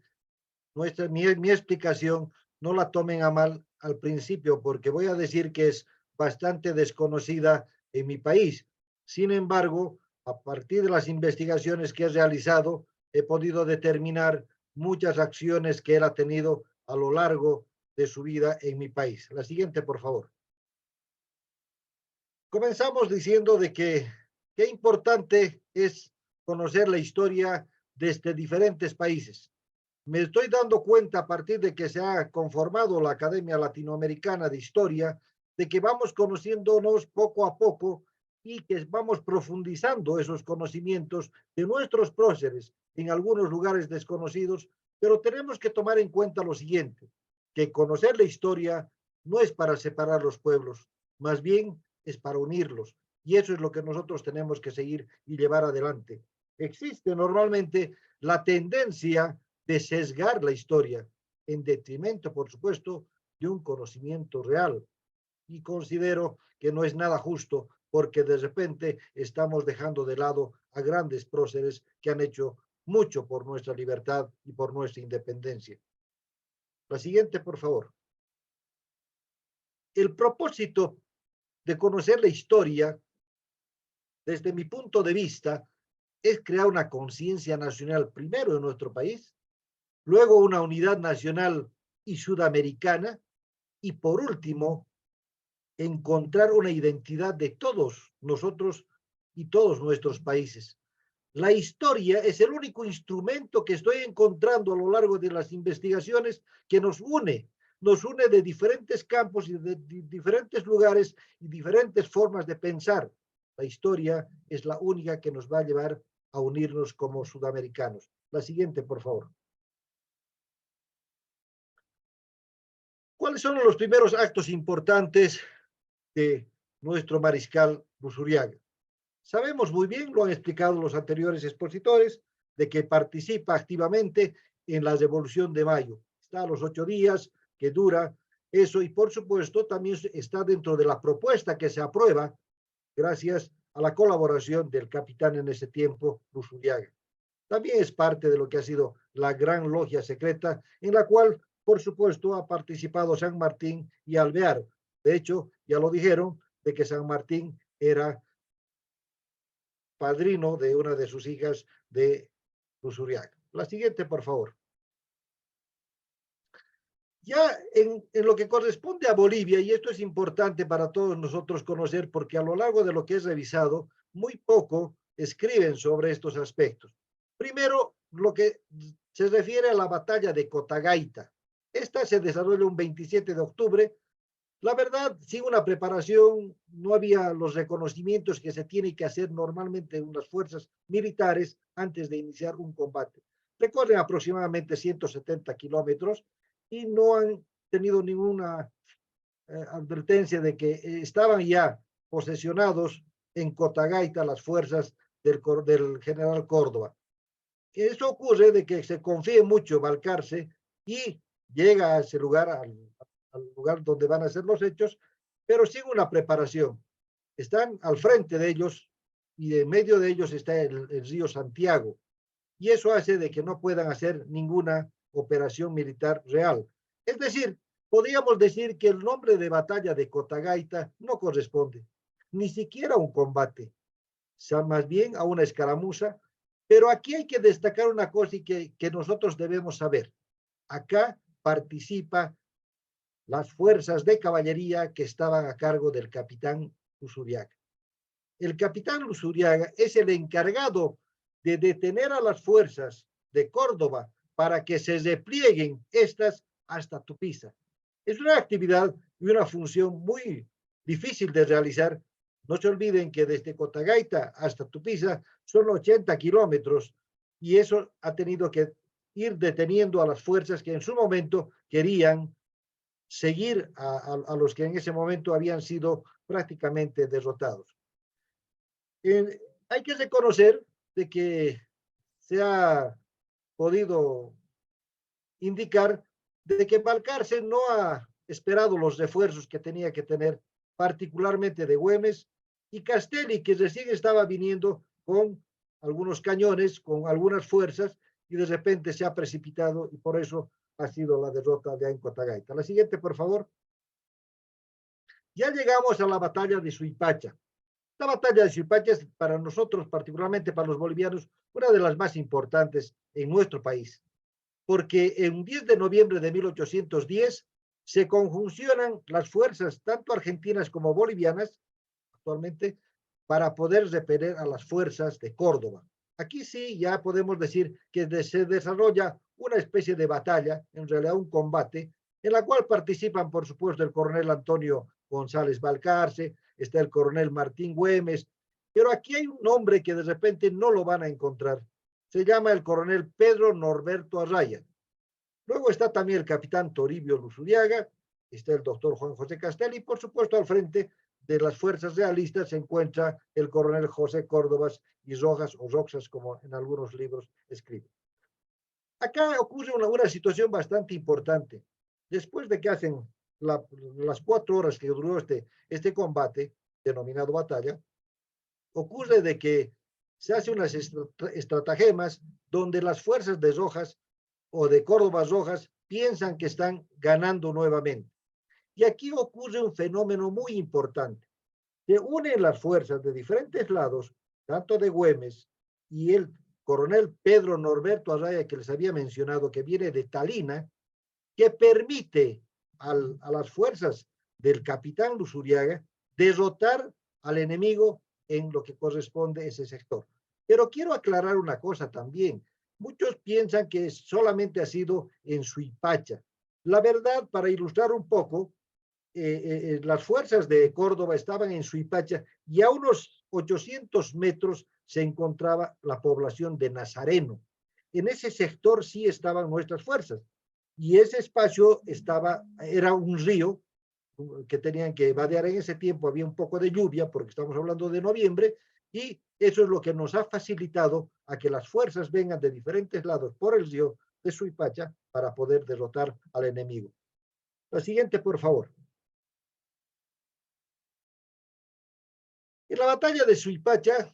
mi explicación no la tomen a mal al principio, porque voy a decir que es bastante desconocida en mi país. Sin embargo, a partir de las investigaciones que he realizado, he podido determinar muchas acciones que él ha tenido a lo largo de su vida en mi país. La siguiente, por favor. Comenzamos diciendo de que qué importante es conocer la historia desde diferentes países. Me estoy dando cuenta a partir de que se ha conformado la Academia Latinoamericana de Historia, de que vamos conociéndonos poco a poco y que vamos profundizando esos conocimientos de nuestros próceres en algunos lugares desconocidos, pero tenemos que tomar en cuenta lo siguiente, que conocer la historia no es para separar los pueblos, más bien es para unirlos, y eso es lo que nosotros tenemos que seguir y llevar adelante. Existe normalmente la tendencia de sesgar la historia en detrimento, por supuesto, de un conocimiento real, y considero que no es nada justo porque de repente estamos dejando de lado a grandes próceres que han hecho mucho por nuestra libertad y por nuestra independencia. La siguiente, por favor. El propósito de conocer la historia, desde mi punto de vista, es crear una conciencia nacional primero en nuestro país, luego una unidad nacional y sudamericana, y por último, encontrar una identidad de todos nosotros y todos nuestros países. La historia es el único instrumento que estoy encontrando a lo largo de las investigaciones que nos une de diferentes campos y de diferentes lugares y diferentes formas de pensar. La historia es la única que nos va a llevar a unirnos como sudamericanos. La siguiente, por favor. ¿Cuáles son los primeros actos importantes de nuestro mariscal Luzuriaga? Sabemos muy bien, lo han explicado los anteriores expositores, de que participa activamente en la Revolución de Mayo. Está a los 8 días que dura eso y por supuesto también está dentro de la propuesta que se aprueba gracias a la colaboración del capitán en ese tiempo, Luzuriaga. También es parte de lo que ha sido la gran logia secreta, en la cual, por supuesto, ha participado San Martín y Alvear. De hecho, ya lo dijeron, de que San Martín era padrino de una de sus hijas de Luzuriaga. La siguiente, por favor. Ya en lo que corresponde a Bolivia, y esto es importante para todos nosotros conocer, porque a lo largo de lo que he revisado, muy poco escriben sobre estos aspectos. Primero, lo que se refiere a la batalla de Cotagaita. Esta se desarrolla un 27 de octubre. La verdad, sin una preparación, no había los reconocimientos que se tiene que hacer normalmente en unas fuerzas militares antes de iniciar un combate. Recorren aproximadamente 170 kilómetros y no han tenido ninguna advertencia de que estaban ya posesionados en Cotagaita las fuerzas del general Córdoba. Eso ocurre de que se confíe mucho Balcarce y llega a ese lugar, al lugar donde van a ser los hechos, pero sin una preparación. Están al frente de ellos y en medio de ellos está el río Santiago. Y eso hace de que no puedan hacer ninguna operación militar real. Es decir, podríamos decir que el nombre de batalla de Cotagaita no corresponde, ni siquiera a un combate, sea más bien a una escaramuza. Pero aquí hay que destacar una cosa y que nosotros debemos saber. Acá participa las fuerzas de caballería que estaban a cargo del capitán Luzuriaga. El capitán Luzuriaga es el encargado de detener a las fuerzas de Córdoba para que se replieguen estas hasta Tupiza. Es una actividad y una función muy difícil de realizar. No se olviden que desde Cotagaita hasta Tupiza son 80 kilómetros y eso ha tenido que ir deteniendo a las fuerzas que en su momento querían seguir a los que en ese momento habían sido prácticamente derrotados. Hay que reconocer de que se ha podido indicar de que Balcarce no ha esperado los refuerzos que tenía que tener, particularmente de Güemes y Castelli, que recién estaba viniendo con algunos cañones, con algunas fuerzas, y de repente se ha precipitado y por eso ha sido la derrota de Cotagaita. La siguiente, por favor. Ya llegamos a la batalla de Suipacha. La batalla de Suipacha es para nosotros, particularmente para los bolivianos, una de las más importantes en nuestro país, porque en 10 de noviembre de 1810 se conjuncionan las fuerzas, tanto argentinas como bolivianas, actualmente, para poder repeler a las fuerzas de Córdoba. Aquí sí ya podemos decir que se desarrolla una especie de batalla, en realidad un combate, en la cual participan, por supuesto, el coronel Antonio González Balcarce, está el coronel Martín Güemes, pero aquí hay un nombre que de repente no lo van a encontrar. Se llama el coronel Pedro Norberto Arraya. Luego está también el capitán Toribio Luzuriaga, está el doctor Juan José Castelli y por supuesto al frente de las fuerzas realistas se encuentra el coronel José Córdobas y Rojas o Roxas, como en algunos libros escriben. Acá ocurre una situación bastante importante. Después de que hacen las 4 horas que duró este combate, denominado batalla, ocurre de que se hace unas estratagemas donde las fuerzas de Rojas o de Córdoba Rojas piensan que están ganando nuevamente. Y aquí ocurre un fenómeno muy importante. Se unen las fuerzas de diferentes lados, tanto de Güemes y el coronel Pedro Norberto Arraya, que les había mencionado, que viene de Talina, que permite a las fuerzas del capitán Luzuriaga derrotar al enemigo en lo que corresponde a ese sector. Pero quiero aclarar una cosa también. Muchos piensan que solamente ha sido en Suipacha. La verdad, para ilustrar un poco, las fuerzas de Córdoba estaban en Suipacha y a unos 800 metros se encontraba la población de Nazareno. En ese sector sí estaban nuestras fuerzas y ese espacio era un río que tenían que vadear en ese tiempo, había un poco de lluvia porque estamos hablando de noviembre y eso es lo que nos ha facilitado a que las fuerzas vengan de diferentes lados por el río de Suipacha para poder derrotar al enemigo. La siguiente, por favor. En la batalla de Suipacha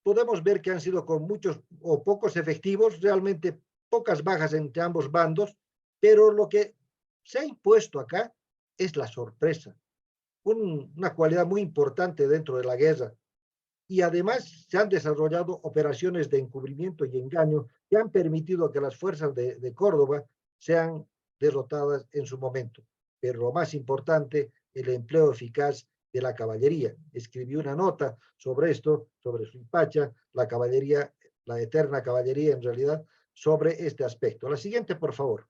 podemos ver que han sido con muchos o pocos efectivos, realmente pocas bajas entre ambos bandos, pero lo que se ha impuesto acá es la sorpresa, una cualidad muy importante dentro de la guerra. Y además se han desarrollado operaciones de encubrimiento y engaño que han permitido que las fuerzas de Córdoba sean derrotadas en su momento. Pero lo más importante, el empleo eficaz de la caballería. Escribí una nota sobre esto, sobre Suipacha, la caballería, la eterna caballería en realidad, sobre este aspecto. La siguiente, por favor.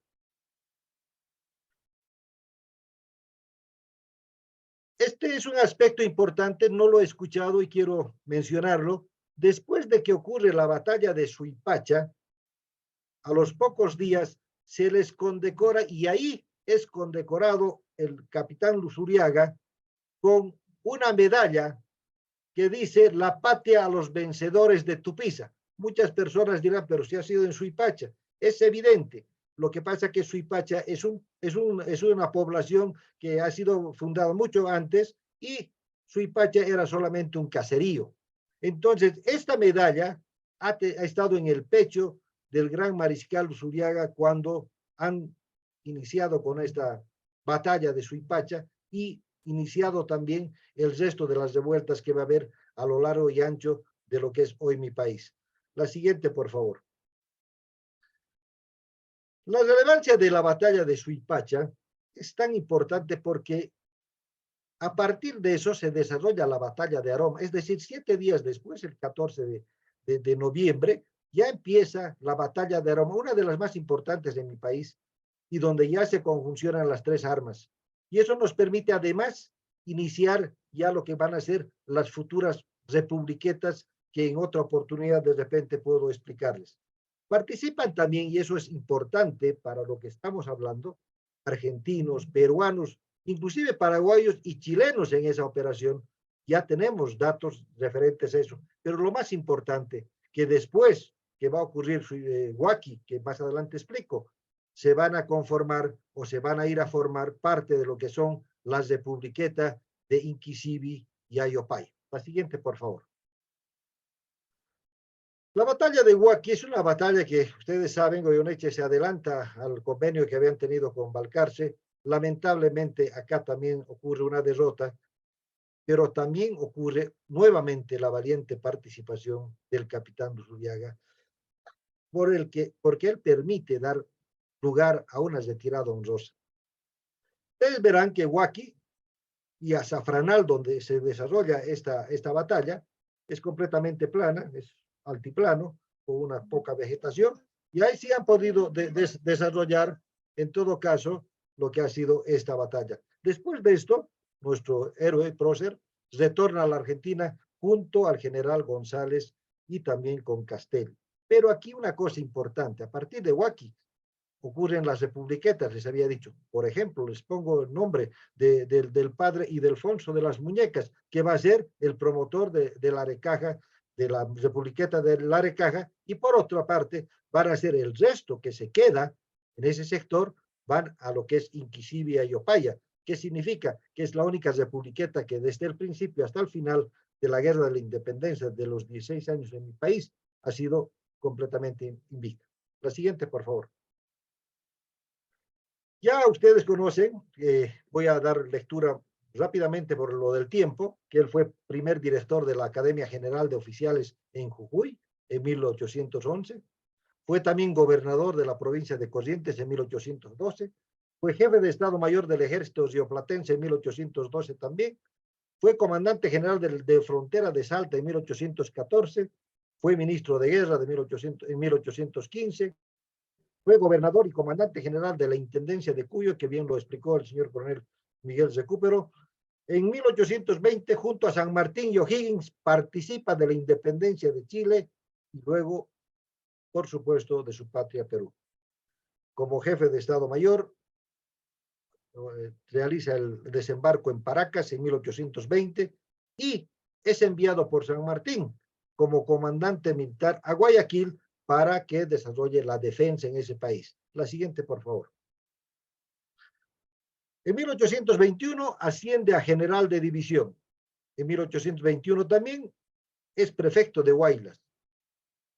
Este es un aspecto importante, no lo he escuchado y quiero mencionarlo. Después de que ocurre la batalla de Suipacha, a los pocos días se les condecora, y ahí es condecorado el capitán Luzuriaga con una medalla que dice la patria a los vencedores de Tupiza. Muchas personas dirán, pero si ha sido en Suipacha. Es evidente. Lo que pasa es que Suipacha es una población que ha sido fundada mucho antes y Suipacha era solamente un caserío. Entonces, esta medalla ha estado en el pecho del gran mariscal Luzuriaga cuando han iniciado con esta batalla de Suipacha y iniciado también el resto de las revueltas que va a haber a lo largo y ancho de lo que es hoy mi país. La siguiente, por favor. La relevancia de la batalla de Suipacha es tan importante porque a partir de eso se desarrolla la batalla de Aroma, es decir, 7 días después, el 14 de noviembre, ya empieza la batalla de Aroma, una de las más importantes de mi país, y donde ya se conjuncionan las 3 armas. Y eso nos permite además iniciar ya lo que van a ser las futuras republiquetas que en otra oportunidad de repente puedo explicarles. Participan también, y eso es importante para lo que estamos hablando, argentinos, peruanos, inclusive paraguayos y chilenos en esa operación. Ya tenemos datos referentes a eso. Pero lo más importante, que después que va a ocurrir Huaqui, que más adelante explico, se van a conformar o se van a ir a formar parte de lo que son las republiquetas de Inquisibi y Ayopay. La siguiente, por favor. La batalla de Huaqui es una batalla que ustedes saben, Goyeneche se adelanta al convenio que habían tenido con Balcarce. Lamentablemente acá también ocurre una derrota, pero también ocurre nuevamente la valiente participación del capitán Luzuriaga, porque él permite dar lugar a una retirada honrosa. Ustedes verán que Huaqui y Azafranal, donde se desarrolla esta batalla, es completamente plana, es altiplano, con una poca vegetación, y ahí sí han podido desarrollar, en todo caso, lo que ha sido esta batalla. Después de esto, nuestro héroe Prócer retorna a la Argentina junto al general González y también con Castelli. Pero aquí una cosa importante, a partir de Huaqui ocurren las republiquetas, les había dicho. Por ejemplo, les pongo el nombre del padre Ildefonso de las Muñecas, que va a ser el promotor de la Arecaja, de la republiqueta de la Arecaja, y por otra parte van a ser el resto que se queda en ese sector, van a lo que es Inquisibia y Opaya. ¿Qué significa? Que es la única republiqueta que desde el principio hasta el final de la guerra de la independencia de los 16 años en mi país ha sido completamente invicta. La siguiente, por favor. Ya ustedes conocen, voy a dar lectura rápidamente por lo del tiempo, que él fue primer director de la Academia General de Oficiales en Jujuy en 1811, fue también gobernador de la provincia de Corrientes en 1812, fue jefe de Estado Mayor del Ejército Rioplatense en 1812 también, fue comandante general de frontera de Salta en 1814, fue ministro de guerra en 1815, fue gobernador y comandante general de la Intendencia de Cuyo, que bien lo explicó el señor coronel Miguel Recupero. En 1820, junto a San Martín y O'Higgins, participa de la independencia de Chile y luego, por supuesto, de su patria Perú. Como jefe de Estado Mayor, realiza el desembarco en Paracas en 1820 y es enviado por San Martín como comandante militar a Guayaquil para que desarrolle la defensa en ese país. La siguiente, por favor. En 1821 asciende a general de división. En 1821 también es prefecto de Huaylas.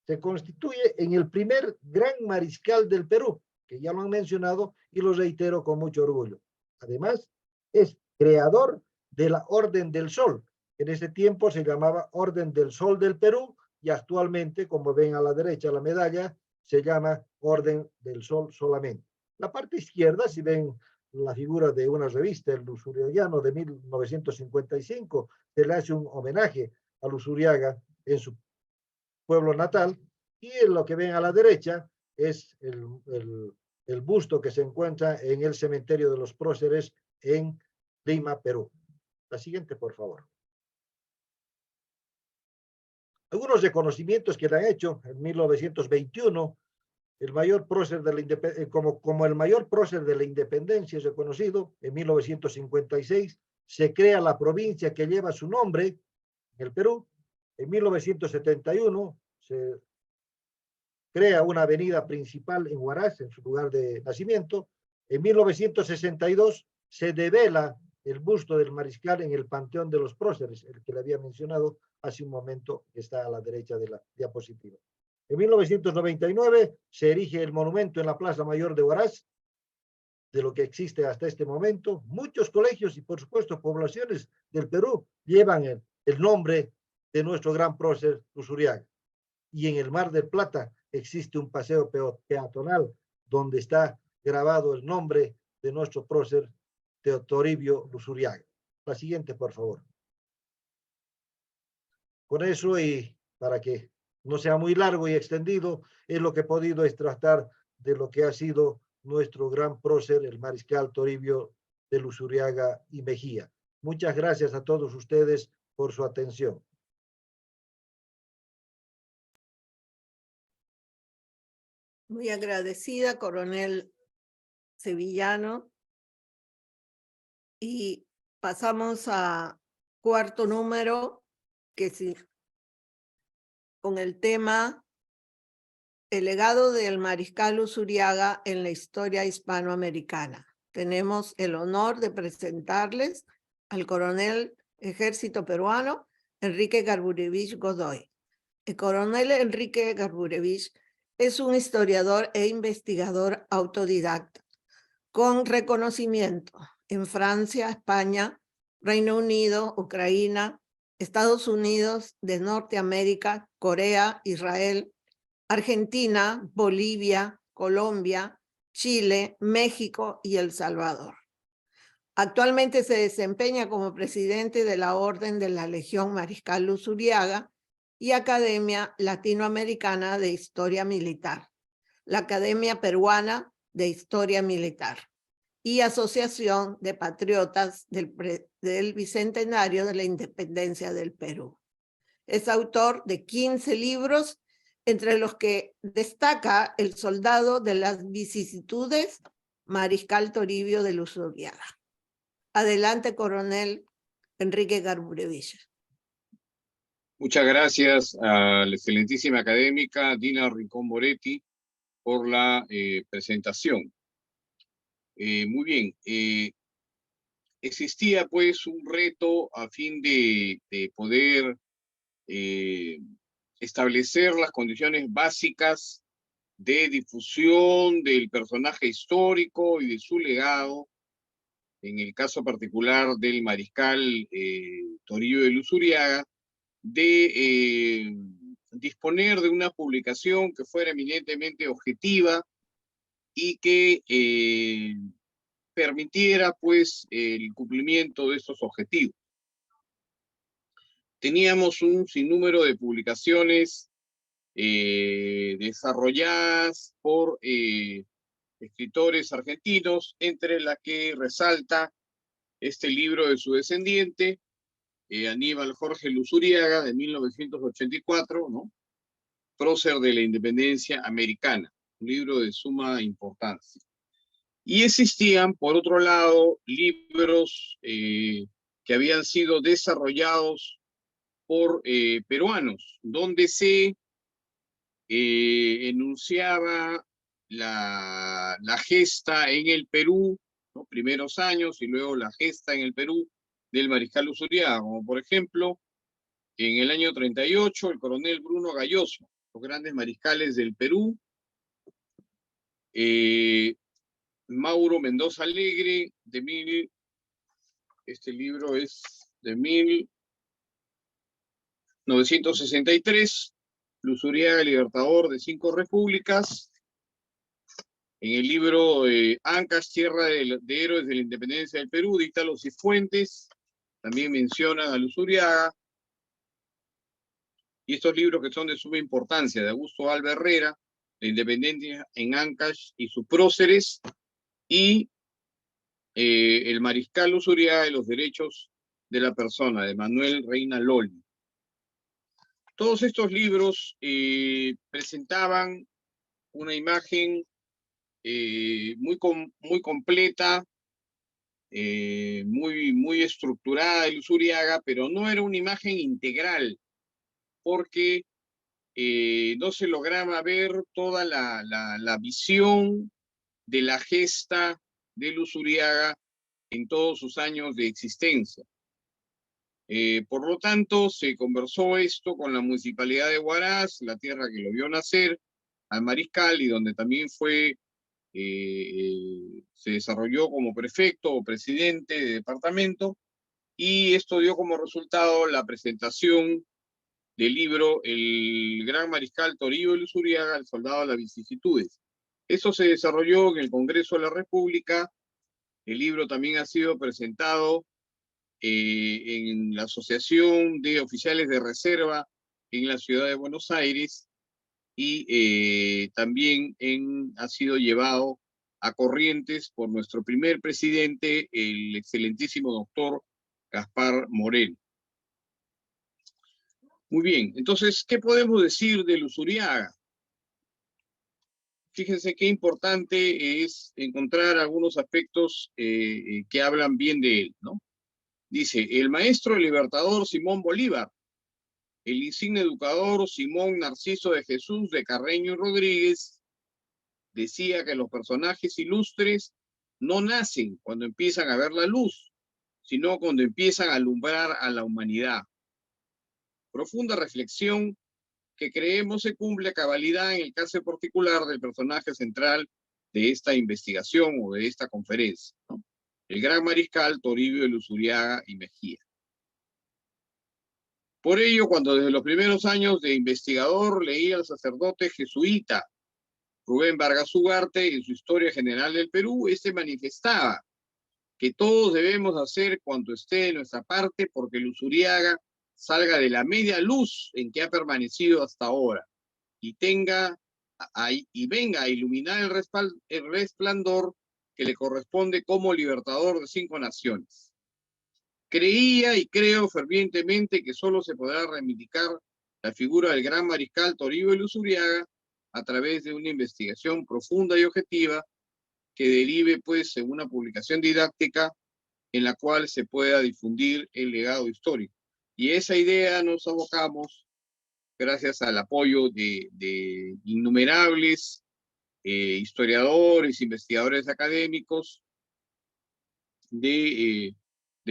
Se constituye en el primer gran mariscal del Perú, que ya lo han mencionado y lo reitero con mucho orgullo. Además, es creador de la Orden del Sol. En ese tiempo se llamaba Orden del Sol del Perú y actualmente, como ven a la derecha la medalla, se llama Orden del Sol solamente. La parte izquierda, si ven la figura de una revista, el Lusuriagano de 1955, se le hace un homenaje a Lusuriaga en su pueblo natal, y en lo que ven a la derecha es el busto que se encuentra en el cementerio de los próceres en Lima, Perú. La siguiente, por favor. Algunos reconocimientos que le han hecho en 1921, el mayor prócer de la como el mayor prócer de la independencia es reconocido. En 1956 se crea la provincia que lleva su nombre en el Perú. En 1971 se crea una avenida principal en Huaraz, en su lugar de nacimiento. En 1962 se devela el busto del mariscal en el Panteón de los Próceres, el que le había mencionado hace un momento, que está a la derecha de la diapositiva. En 1999 se erige el monumento en la Plaza Mayor de Huaraz, de lo que existe hasta este momento. Muchos colegios y, por supuesto, poblaciones del Perú llevan el nombre de nuestro gran prócer Lusuriaga. Y en el Mar del Plata existe un paseo peatonal donde está grabado el nombre de nuestro prócer Toribio Lusuriaga. La siguiente, por favor. Con eso, y para que no sea muy largo y extendido, es lo que he podido extractar de lo que ha sido nuestro gran prócer, el mariscal Toribio de Lusuriaga y Mejía. Muchas gracias a todos ustedes por su atención. Muy agradecida, coronel Sevillano. Y pasamos a cuarto número, que sí, con el tema El legado del mariscal Lusuriaga en la historia hispanoamericana. Tenemos el honor de presentarles al coronel Ejército Peruano, Enrique Garburevich Godoy. El coronel Enrique Garburevich es un historiador e investigador autodidacta, con reconocimiento en Francia, España, Reino Unido, Ucrania, Estados Unidos de Norteamérica, Corea, Israel, Argentina, Bolivia, Colombia, Chile, México y El Salvador. Actualmente se desempeña como presidente de la Orden de la Legión Mariscal Lusuriaga y Academia Latinoamericana de Historia Militar, la Academia Peruana de Historia Militar y Asociación de Patriotas del Bicentenario de la Independencia del Perú. Es autor de 15 libros, entre los que destaca El soldado de las vicisitudes, Mariscal Toribio de Lusuriaga. Adelante, coronel Enrique Garburevich. Muchas gracias a la excelentísima académica Dina Rincón Moretti por la presentación. Muy bien. Existía pues un reto a fin de poder establecer las condiciones básicas de difusión del personaje histórico y de su legado, en el caso particular del mariscal Toribio de Lusuriaga, de disponer de una publicación que fuera eminentemente objetiva y que permitiera pues el cumplimiento de estos objetivos. Teníamos un sinnúmero de publicaciones desarrolladas por escritores argentinos, entre las que resalta este libro de su descendiente, Aníbal Jorge Lusuriaga, de 1984, ¿no? Prócer de la Independencia Americana, un libro de suma importancia. Y existían, por otro lado, libros que habían sido desarrollados por peruanos, donde se enunciaba la gesta en el Perú, los primeros años, y luego la gesta en el Perú del mariscal Luzuriaga, como por ejemplo, en el año 38, el coronel Bruno Galloso, los grandes mariscales del Perú, Mauro Mendoza Alegre, este libro es de 1963, Luzuriaga, Libertador de 5 repúblicas. En el libro Ancash, Tierra de Héroes de la Independencia del Perú, de Ítalo Cifuentes, también mencionan a Luzuriaga. Y estos libros que son de suma importancia, de Augusto Alba Herrera, La Independencia en Ancash y sus próceres, y El Mariscal Luzuriaga y los Derechos de la Persona, de Manuel Reina Loli. Todos estos libros presentaban una imagen muy completa, muy estructurada de Luzuriaga, pero no era una imagen integral, porque no se lograba ver toda la visión de la gesta de Luzuriaga en todos sus años de existencia. Por lo tanto, se conversó esto con la Municipalidad de Huaraz, la tierra que lo vio nacer, al mariscal, y donde también fue se desarrolló como prefecto o presidente de departamento, y esto dio como resultado la presentación del libro El Gran Mariscal Toribio Luzuriaga, el soldado de las vicisitudes. Esto se desarrolló en el Congreso de la República. El libro también ha sido presentado en la Asociación de Oficiales de Reserva en la ciudad de Buenos Aires, y también ha sido llevado a Corrientes por nuestro primer presidente, el excelentísimo doctor Gaspar Morel. Muy bien, entonces, ¿qué podemos decir de Luzuriaga? Fíjense qué importante es encontrar algunos aspectos que hablan bien de él, ¿no? Dice, el maestro libertador Simón Bolívar, el insigne educador Simón Narciso de Jesús de Carreño y Rodríguez, decía que los personajes ilustres no nacen cuando empiezan a ver la luz, sino cuando empiezan a alumbrar a la humanidad. Profunda reflexión que creemos se cumple a cabalidad en el caso particular del personaje central de esta investigación o de esta conferencia, ¿no? El gran mariscal Toribio Luzuriaga y Mejía. Por ello, cuando desde los primeros años de investigador leía al sacerdote jesuita Rubén Vargas Ugarte en su Historia General del Perú, este manifestaba que todos debemos hacer cuanto esté de nuestra parte porque Luzuriaga salga de la media luz en que ha permanecido hasta ahora y venga a iluminar el resplandor que le corresponde como libertador de 5 naciones. Creía y creo fervientemente que solo se podrá reivindicar la figura del gran mariscal Toribio Luzuriaga a través de una investigación profunda y objetiva que derive pues en una publicación didáctica en la cual se pueda difundir el legado histórico. Y esa idea nos abocamos gracias al apoyo de innumerables historiadores, investigadores académicos de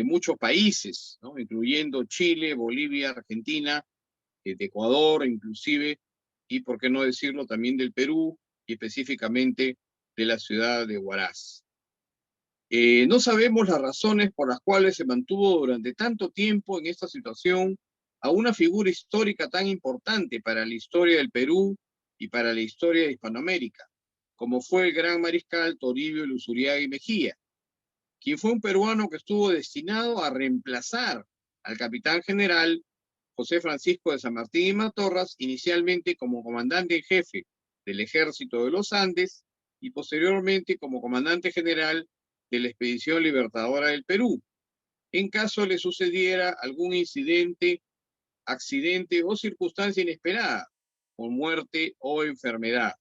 muchos países, ¿no? Incluyendo Chile, Bolivia, Argentina, de Ecuador inclusive, y por qué no decirlo también del Perú, y específicamente de la ciudad de Huaraz. No sabemos las razones por las cuales se mantuvo durante tanto tiempo en esta situación a una figura histórica tan importante para la historia del Perú y para la historia de Hispanoamérica, como fue el gran mariscal Toribio Luzuriaga y Mejía, quien fue un peruano que estuvo destinado a reemplazar al capitán general José Francisco de San Martín y Matorras, inicialmente como comandante en jefe del Ejército de los Andes y posteriormente como comandante general de la Expedición Libertadora del Perú, en caso le sucediera algún incidente, accidente o circunstancia inesperada, con muerte o enfermedad,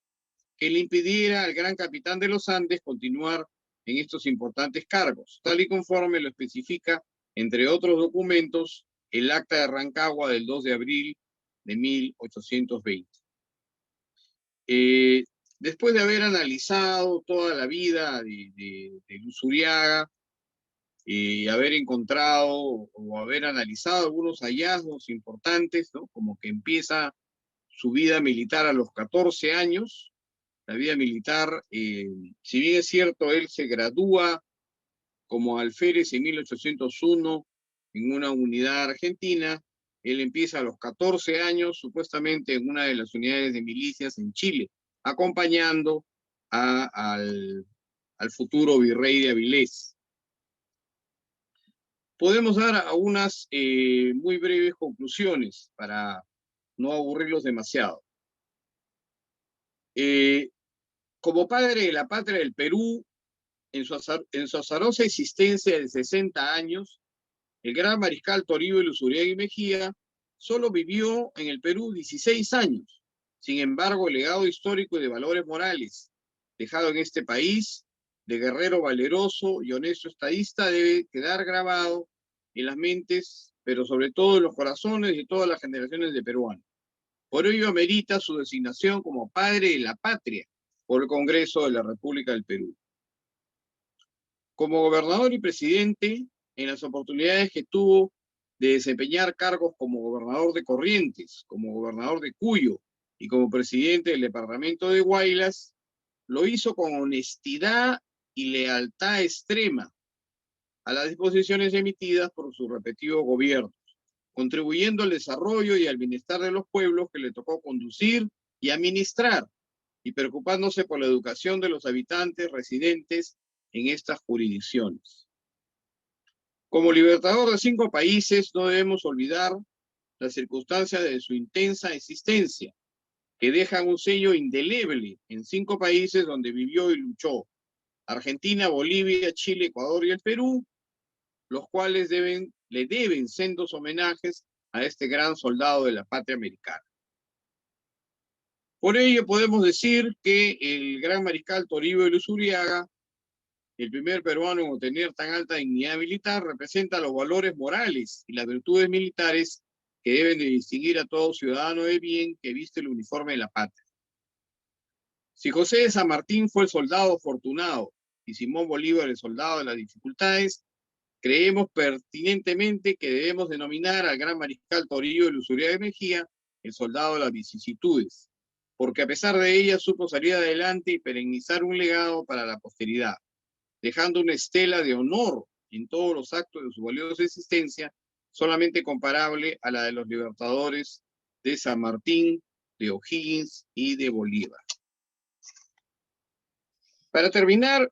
que le impidiera al gran capitán de los Andes continuar en estos importantes cargos, tal y conforme lo especifica, entre otros documentos, el Acta de Rancagua del 2 de abril de 1820. Después de haber analizado toda la vida de Luzuriaga, y haber encontrado o haber analizado algunos hallazgos importantes, ¿no? Como que empieza su vida militar a los 14 años, la vida militar, si bien es cierto, él se gradúa como alférez en 1801 en una unidad argentina, él empieza a los 14 años, supuestamente en una de las unidades de milicias en Chile, acompañando al futuro virrey de Avilés. Podemos dar algunas muy breves conclusiones para no aburrirlos demasiado. Como padre de la patria del Perú, en su azarosa existencia de 60 años, el gran mariscal Toribio Luzuriaga y Mejía solo vivió en el Perú 16 años. Sin embargo, el legado histórico y de valores morales dejado en este país, de guerrero valeroso y honesto estadista, debe quedar grabado en las mentes, pero sobre todo en los corazones de todas las generaciones de peruanos. Por ello amerita su designación como padre de la patria por el Congreso de la República del Perú. Como gobernador y presidente, en las oportunidades que tuvo de desempeñar cargos como gobernador de Corrientes, como gobernador de Cuyo y como presidente del departamento de Huaylas, lo hizo con honestidad y lealtad extrema a las disposiciones emitidas por sus respectivos gobiernos, contribuyendo al desarrollo y al bienestar de los pueblos que le tocó conducir y administrar, y preocupándose por la educación de los habitantes residentes en estas jurisdicciones. Como libertador de 5 países, no debemos olvidar las circunstancias de su intensa existencia, que dejan un sello indeleble en 5 países donde vivió y luchó: Argentina, Bolivia, Chile, Ecuador y el Perú, los cuales le deben sendos homenajes a este gran soldado de la patria americana. Por ello podemos decir que el gran mariscal Toribio Luzuriaga, el primer peruano en obtener tan alta dignidad militar, representa los valores morales y las virtudes militares que deben de distinguir a todo ciudadano de bien que viste el uniforme de la patria. Si José de San Martín fue el soldado afortunado y Simón Bolívar el soldado de las dificultades, creemos pertinentemente que debemos denominar al gran mariscal Toribio Luzuriaga y Mejía el soldado de las vicisitudes, porque a pesar de ellas supo salir adelante y perennizar un legado para la posteridad, dejando una estela de honor en todos los actos de su valiosa existencia, solamente comparable a la de los libertadores de San Martín, de O'Higgins y de Bolívar. Para terminar,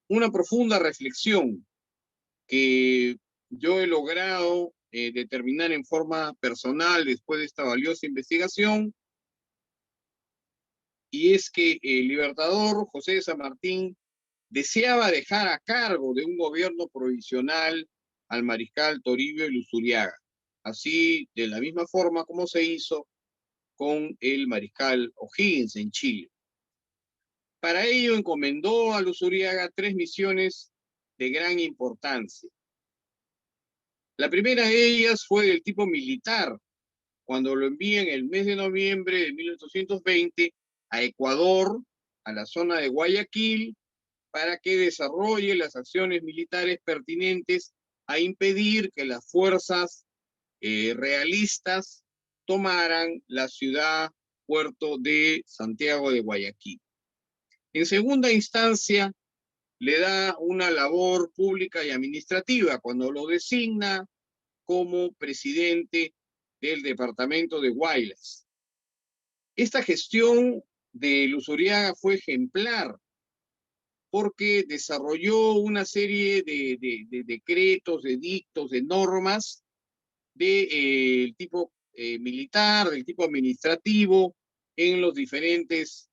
una profunda reflexión que yo he logrado determinar en forma personal después de esta valiosa investigación, y es que el libertador José de San Martín deseaba dejar a cargo de un gobierno provisional al mariscal Toribio Luzuriaga, así de la misma forma como se hizo con el mariscal O'Higgins en Chile. Para ello encomendó a Luzuriaga 3 misiones de gran importancia. La primera de ellas fue del tipo militar, cuando lo envía en el mes de noviembre de 1820 a Ecuador, a la zona de Guayaquil, para que desarrolle las acciones militares pertinentes a impedir que las fuerzas realistas tomaran la ciudad puerto de Santiago de Guayaquil. En segunda instancia, le da una labor pública y administrativa cuando lo designa como presidente del departamento de Huaylas. Esta gestión de Luzuriaga fue ejemplar porque desarrolló una serie de decretos, de edictos, de normas del tipo militar, del tipo administrativo, en los diferentes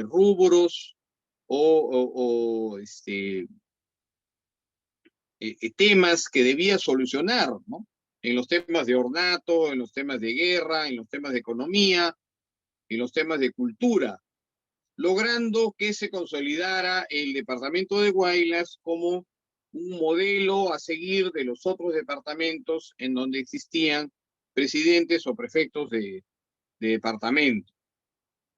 rubros o temas que debía solucionar, ¿no? En los temas de ornato, en los temas de guerra, en los temas de economía, en los temas de cultura, logrando que se consolidara el departamento de Huaylas como un modelo a seguir de los otros departamentos en donde existían presidentes o prefectos de departamento.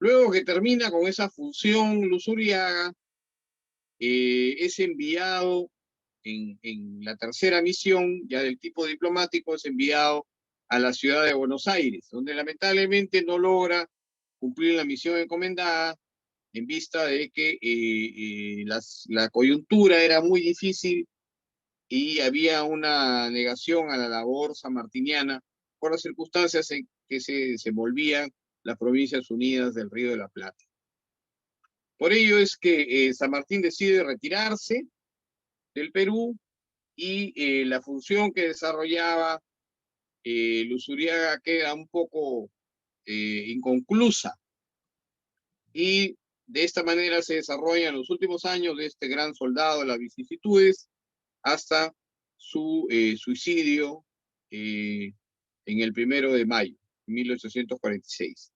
Luego que termina con esa función, Luz Uriaga es enviado en la tercera misión, ya del tipo diplomático, es enviado a la ciudad de Buenos Aires, donde lamentablemente no logra cumplir la misión encomendada en vista de que la coyuntura era muy difícil y había una negación a la labor sanmartiniana por las circunstancias en que se envolvían las Provincias Unidas del Río de la Plata. Por ello es que San Martín decide retirarse del Perú y la función que desarrollaba Luz Uriaga queda un poco inconclusa. Y de esta manera se desarrollan los últimos años de este gran soldado de las vicisitudes hasta su suicidio en el 1 de mayo de 1846.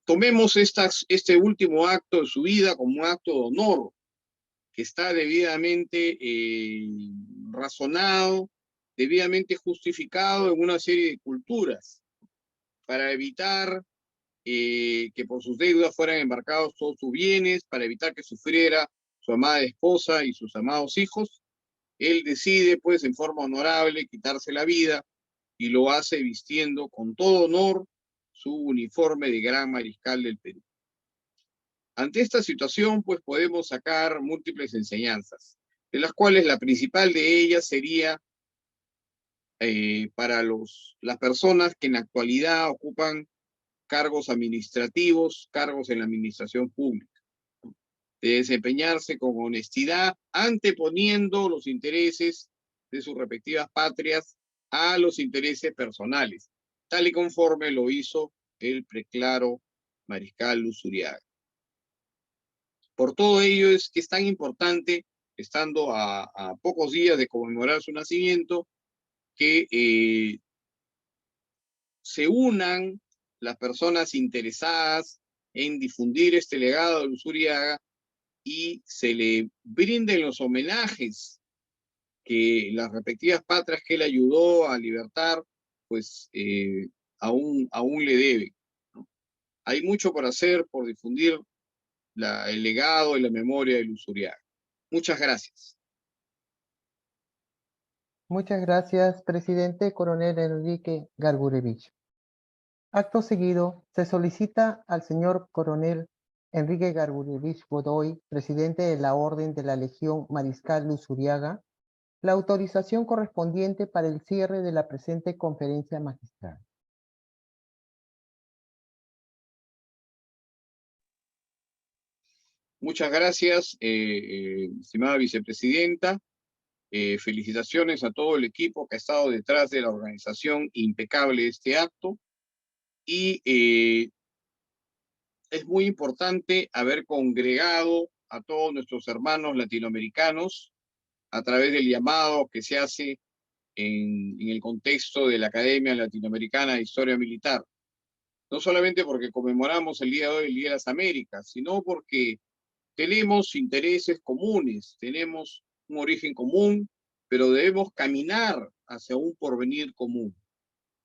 Tomemos este último acto de su vida como un acto de honor que está debidamente razonado, debidamente justificado en una serie de culturas para evitar que por sus deudas fueran embarcados todos sus bienes, para evitar que sufriera su amada esposa y sus amados hijos. Él decide, pues, en forma honorable, quitarse la vida y lo hace vistiendo con todo honor su uniforme de gran mariscal del Perú. Ante esta situación, pues, podemos sacar múltiples enseñanzas, de las cuales la principal de ellas sería para las personas que en la actualidad ocupan cargos administrativos, cargos en la administración pública, de desempeñarse con honestidad, anteponiendo los intereses de sus respectivas patrias a los intereses personales, tal y conforme lo hizo el preclaro mariscal Luz Uriaga. Por todo ello es que es tan importante, estando a pocos días de conmemorar su nacimiento, que se unan las personas interesadas en difundir este legado de Luz Uriaga y se le brinden los homenajes que las respectivas patrias que él ayudó a libertar, pues aún le deben, ¿no? Hay mucho por hacer, por difundir el legado y la memoria de Luz Uriaga. Muchas gracias. Muchas gracias, presidente Coronel Enrique Gargurevich. Acto seguido, se solicita al señor Coronel Enrique Gargurevich Godoy, presidente de la Orden de la Legión Mariscal Luz Uriaga, la autorización correspondiente para el cierre de la presente conferencia magistral. Muchas gracias, estimada vicepresidenta. Felicitaciones a todo el equipo que ha estado detrás de la organización impecable de este acto. Y es muy importante haber congregado a todos nuestros hermanos latinoamericanos a través del llamado que se hace en el contexto de la Academia Latinoamericana de Historia Militar. No solamente porque conmemoramos el día de hoy, el Día de las Américas, sino porque tenemos intereses comunes, tenemos un origen común, pero debemos caminar hacia un porvenir común.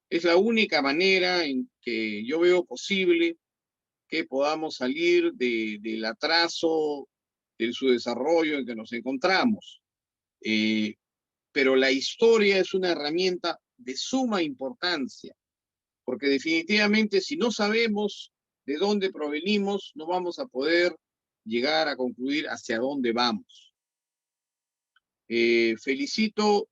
Es la única manera en que yo veo posible que podamos salir del atraso de su desarrollo en que nos encontramos. Pero la historia es una herramienta de suma importancia, porque definitivamente si no sabemos de dónde provenimos, no vamos a poder llegar a concluir hacia dónde vamos. Felicito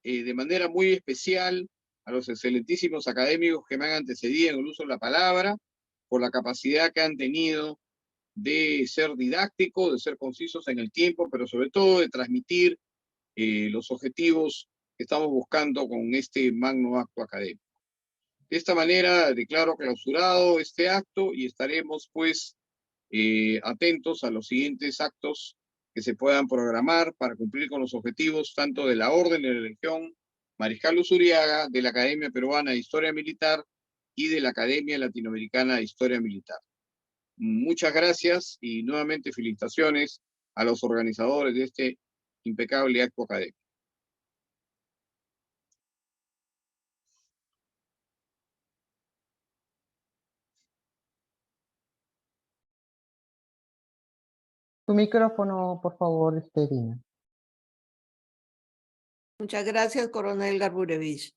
de manera muy especial a los excelentísimos académicos que me han antecedido en el uso de la palabra, por la capacidad que han tenido de ser didácticos, de ser concisos en el tiempo, pero sobre todo de transmitir los objetivos que estamos buscando con este magno acto académico. De esta manera declaro clausurado este acto y estaremos pues atentos a los siguientes actos que se puedan programar para cumplir con los objetivos tanto de la Orden de la Legión Mariscal Luz Uriaga, de la Academia Peruana de Historia Militar y de la Academia Latinoamericana de Historia Militar. Muchas gracias y nuevamente felicitaciones a los organizadores de este impecable acto académico. Tu micrófono, por favor, Dina. Muchas gracias, coronel Garburevich.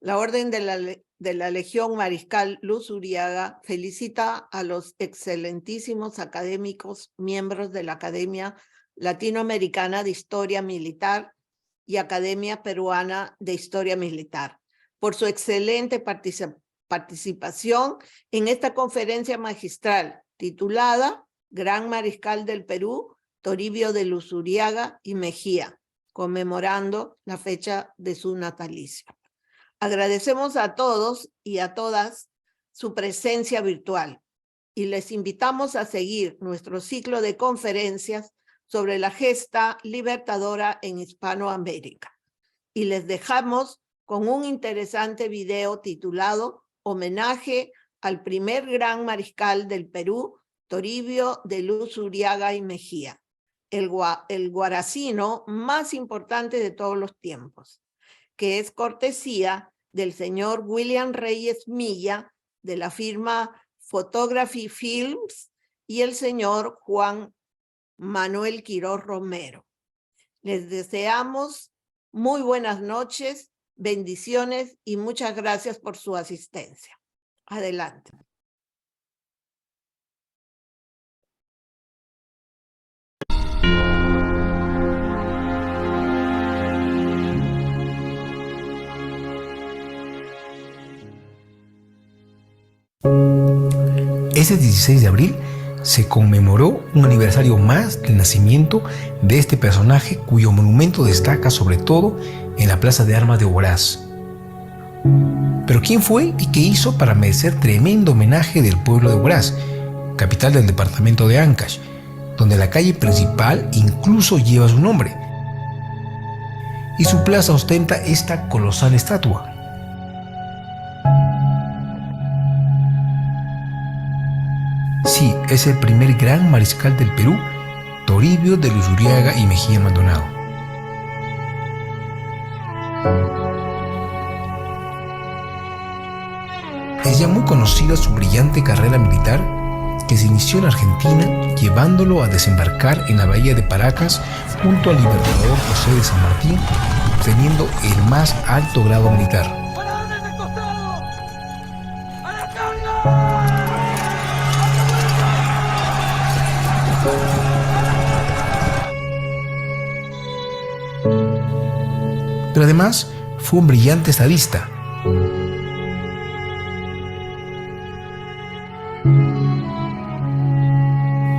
La Orden de la Legión Mariscal Luz Uriaga felicita a los excelentísimos académicos miembros de la Academia Latinoamericana de Historia Militar y Academia Peruana de Historia Militar por su excelente participación en esta conferencia magistral titulada Gran Mariscal del Perú, Toribio de Luz Uriaga y Mejía, conmemorando la fecha de su natalicio. Agradecemos a todos y a todas su presencia virtual y les invitamos a seguir nuestro ciclo de conferencias sobre la gesta libertadora en Hispanoamérica. Y les dejamos con un interesante video titulado Homenaje al primer gran mariscal del Perú, Toribio de Luz Uriaga y Mejía, el guaracino más importante de todos los tiempos, que es cortesía del señor William Reyes Milla, de la firma Photography Films, y el señor Juan Manuel Quiroz Romero. Les deseamos muy buenas noches, bendiciones y muchas gracias por su asistencia. Adelante. Ese 16 de abril se conmemoró un aniversario más del nacimiento de este personaje cuyo monumento destaca sobre todo en la Plaza de Armas de Huaraz. Pero ¿quién fue y qué hizo para merecer tremendo homenaje del pueblo de Huaraz, capital del departamento de Ancash, donde la calle principal incluso lleva su nombre? Y su plaza ostenta esta colosal estatua. Sí, es el primer gran mariscal del Perú, Toribio de Luz Uriaga y Mejía Maldonado. Es ya muy conocida su brillante carrera militar que se inició en Argentina, llevándolo a desembarcar en la bahía de Paracas junto al libertador José de San Martín, obteniendo el más alto grado militar. Pero además fue un brillante estadista.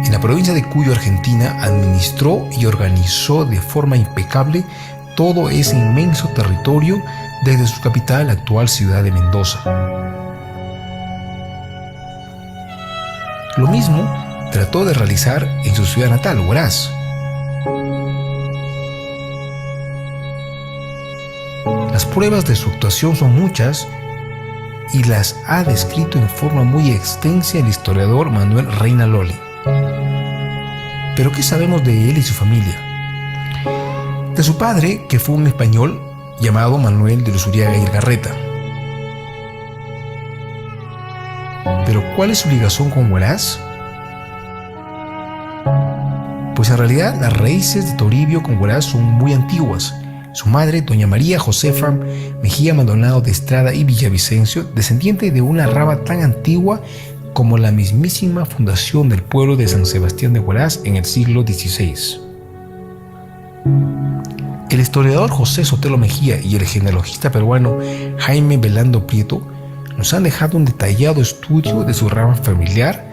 En la provincia de Cuyo, Argentina, administró y organizó de forma impecable todo ese inmenso territorio desde su capital, la actual ciudad de Mendoza. Lo mismo trató de realizar en su ciudad natal, Huaraz. Las pruebas de su actuación son muchas y las ha descrito en forma muy extensa el historiador Manuel Reina Loli. Pero ¿qué sabemos de él y su familia? De su padre, que fue un español llamado Manuel de Luz Uriaga y Garreta. Pero ¿cuál es su ligación con Huaraz? Pues en realidad las raíces de Toribio con Huaraz son muy antiguas. Su madre, doña María Josefa Mejía Maldonado de Estrada y Villavicencio, descendiente de una rama tan antigua como la mismísima fundación del pueblo de San Sebastián de Huaraz en el siglo XVI. El historiador José Sotelo Mejía y el genealogista peruano Jaime Velando Prieto nos han dejado un detallado estudio de su rama familiar,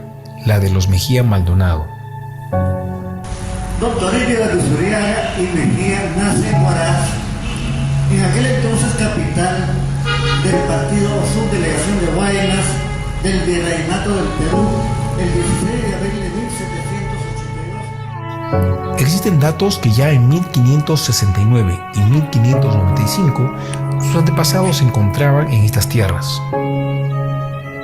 la de los Mejía Maldonado. Don Toribio de Luz Uriaga y Mejía nace en Huaraz, en aquel entonces capital del partido Subdelegación de Guaymas del Virreinato del Perú, el 16 de abril de 1782. Existen datos que ya en 1569 y 1595 sus antepasados se encontraban en estas tierras.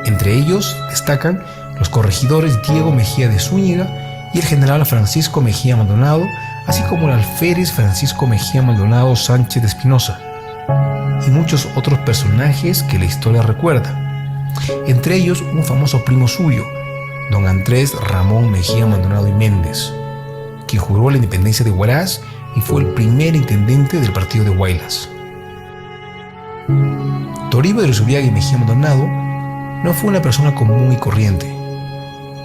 Entre ellos destacan los corregidores Diego Mejía de Zúñiga y el general Francisco Mejía Maldonado, así como el alférez Francisco Mejía Maldonado Sánchez de Espinosa, y muchos otros personajes que la historia recuerda. Entre ellos un famoso primo suyo, don Andrés Ramón Mejía Maldonado y Méndez. quien juró la independencia de Huaraz y fue el primer intendente del partido de Huaylas. Toribio de Luzuriaga y Mejía Maldonado no fue una persona común y corriente.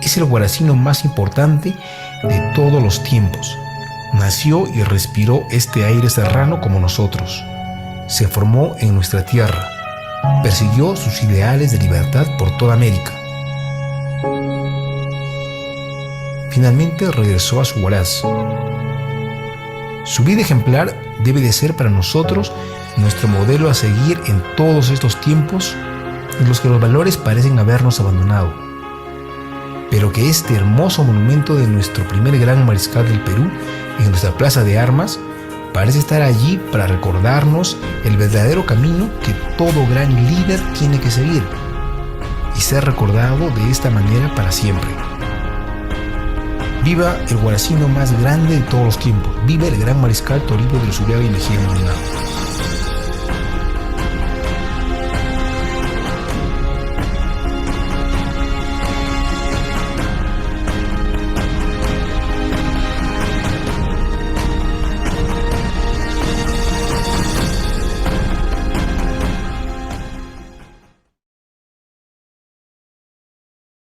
Es el huaracino más importante de todos los tiempos. Nació y respiró este aire serrano como nosotros. Se formó en nuestra tierra. Persiguió sus ideales de libertad por toda América. Finalmente regresó a su Huaraz. Su vida ejemplar debe de ser para nosotros nuestro modelo a seguir en todos estos tiempos en los que los valores parecen habernos abandonado, pero que este hermoso monumento de nuestro primer gran mariscal del Perú en nuestra plaza de armas parece estar allí para recordarnos el verdadero camino que todo gran líder tiene que seguir y ser recordado de esta manera para siempre. Viva el huaracino más grande de todos los tiempos. Viva el gran mariscal Toribio de Luzuriaga y Mejía Maldonado.